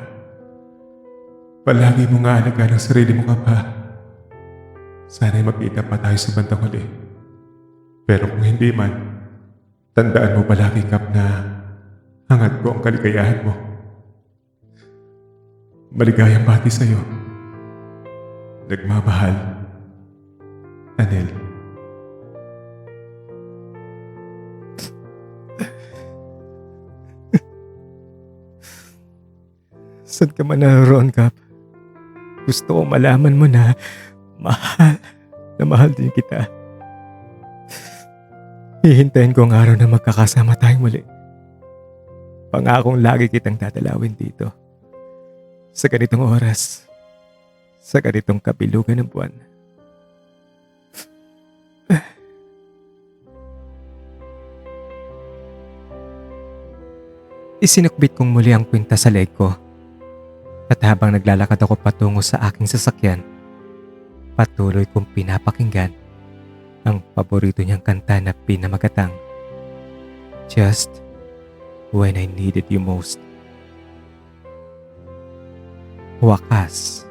Palagi mo nga alagaan ang sarili mo, Kap, ha? Sana'y magkita pa tayo sa bandang huli. Pero kung hindi man, tandaan mo palagi, Kap, na hangad ko ang kaligayahan mo. Maligayang bati sa'yo. Nagmamahal, Anel. Saan ka man naroon, Kap? Gusto kong malaman mo na mahal din kita. Hihintayin ko ang araw na magkakasama tayong muli. Pangakong lagi kitang dadalawin dito. Sa ganitong oras. Sa ganitong kabilugan ng buwan. Isinukbit kong muli ang kwintas sa leg ko. At habang naglalakad ako patungo sa aking sasakyan, patuloy kong pinapakinggan ang paborito niyang kanta na pinamagatang Just When I Needed You Most. Wakas,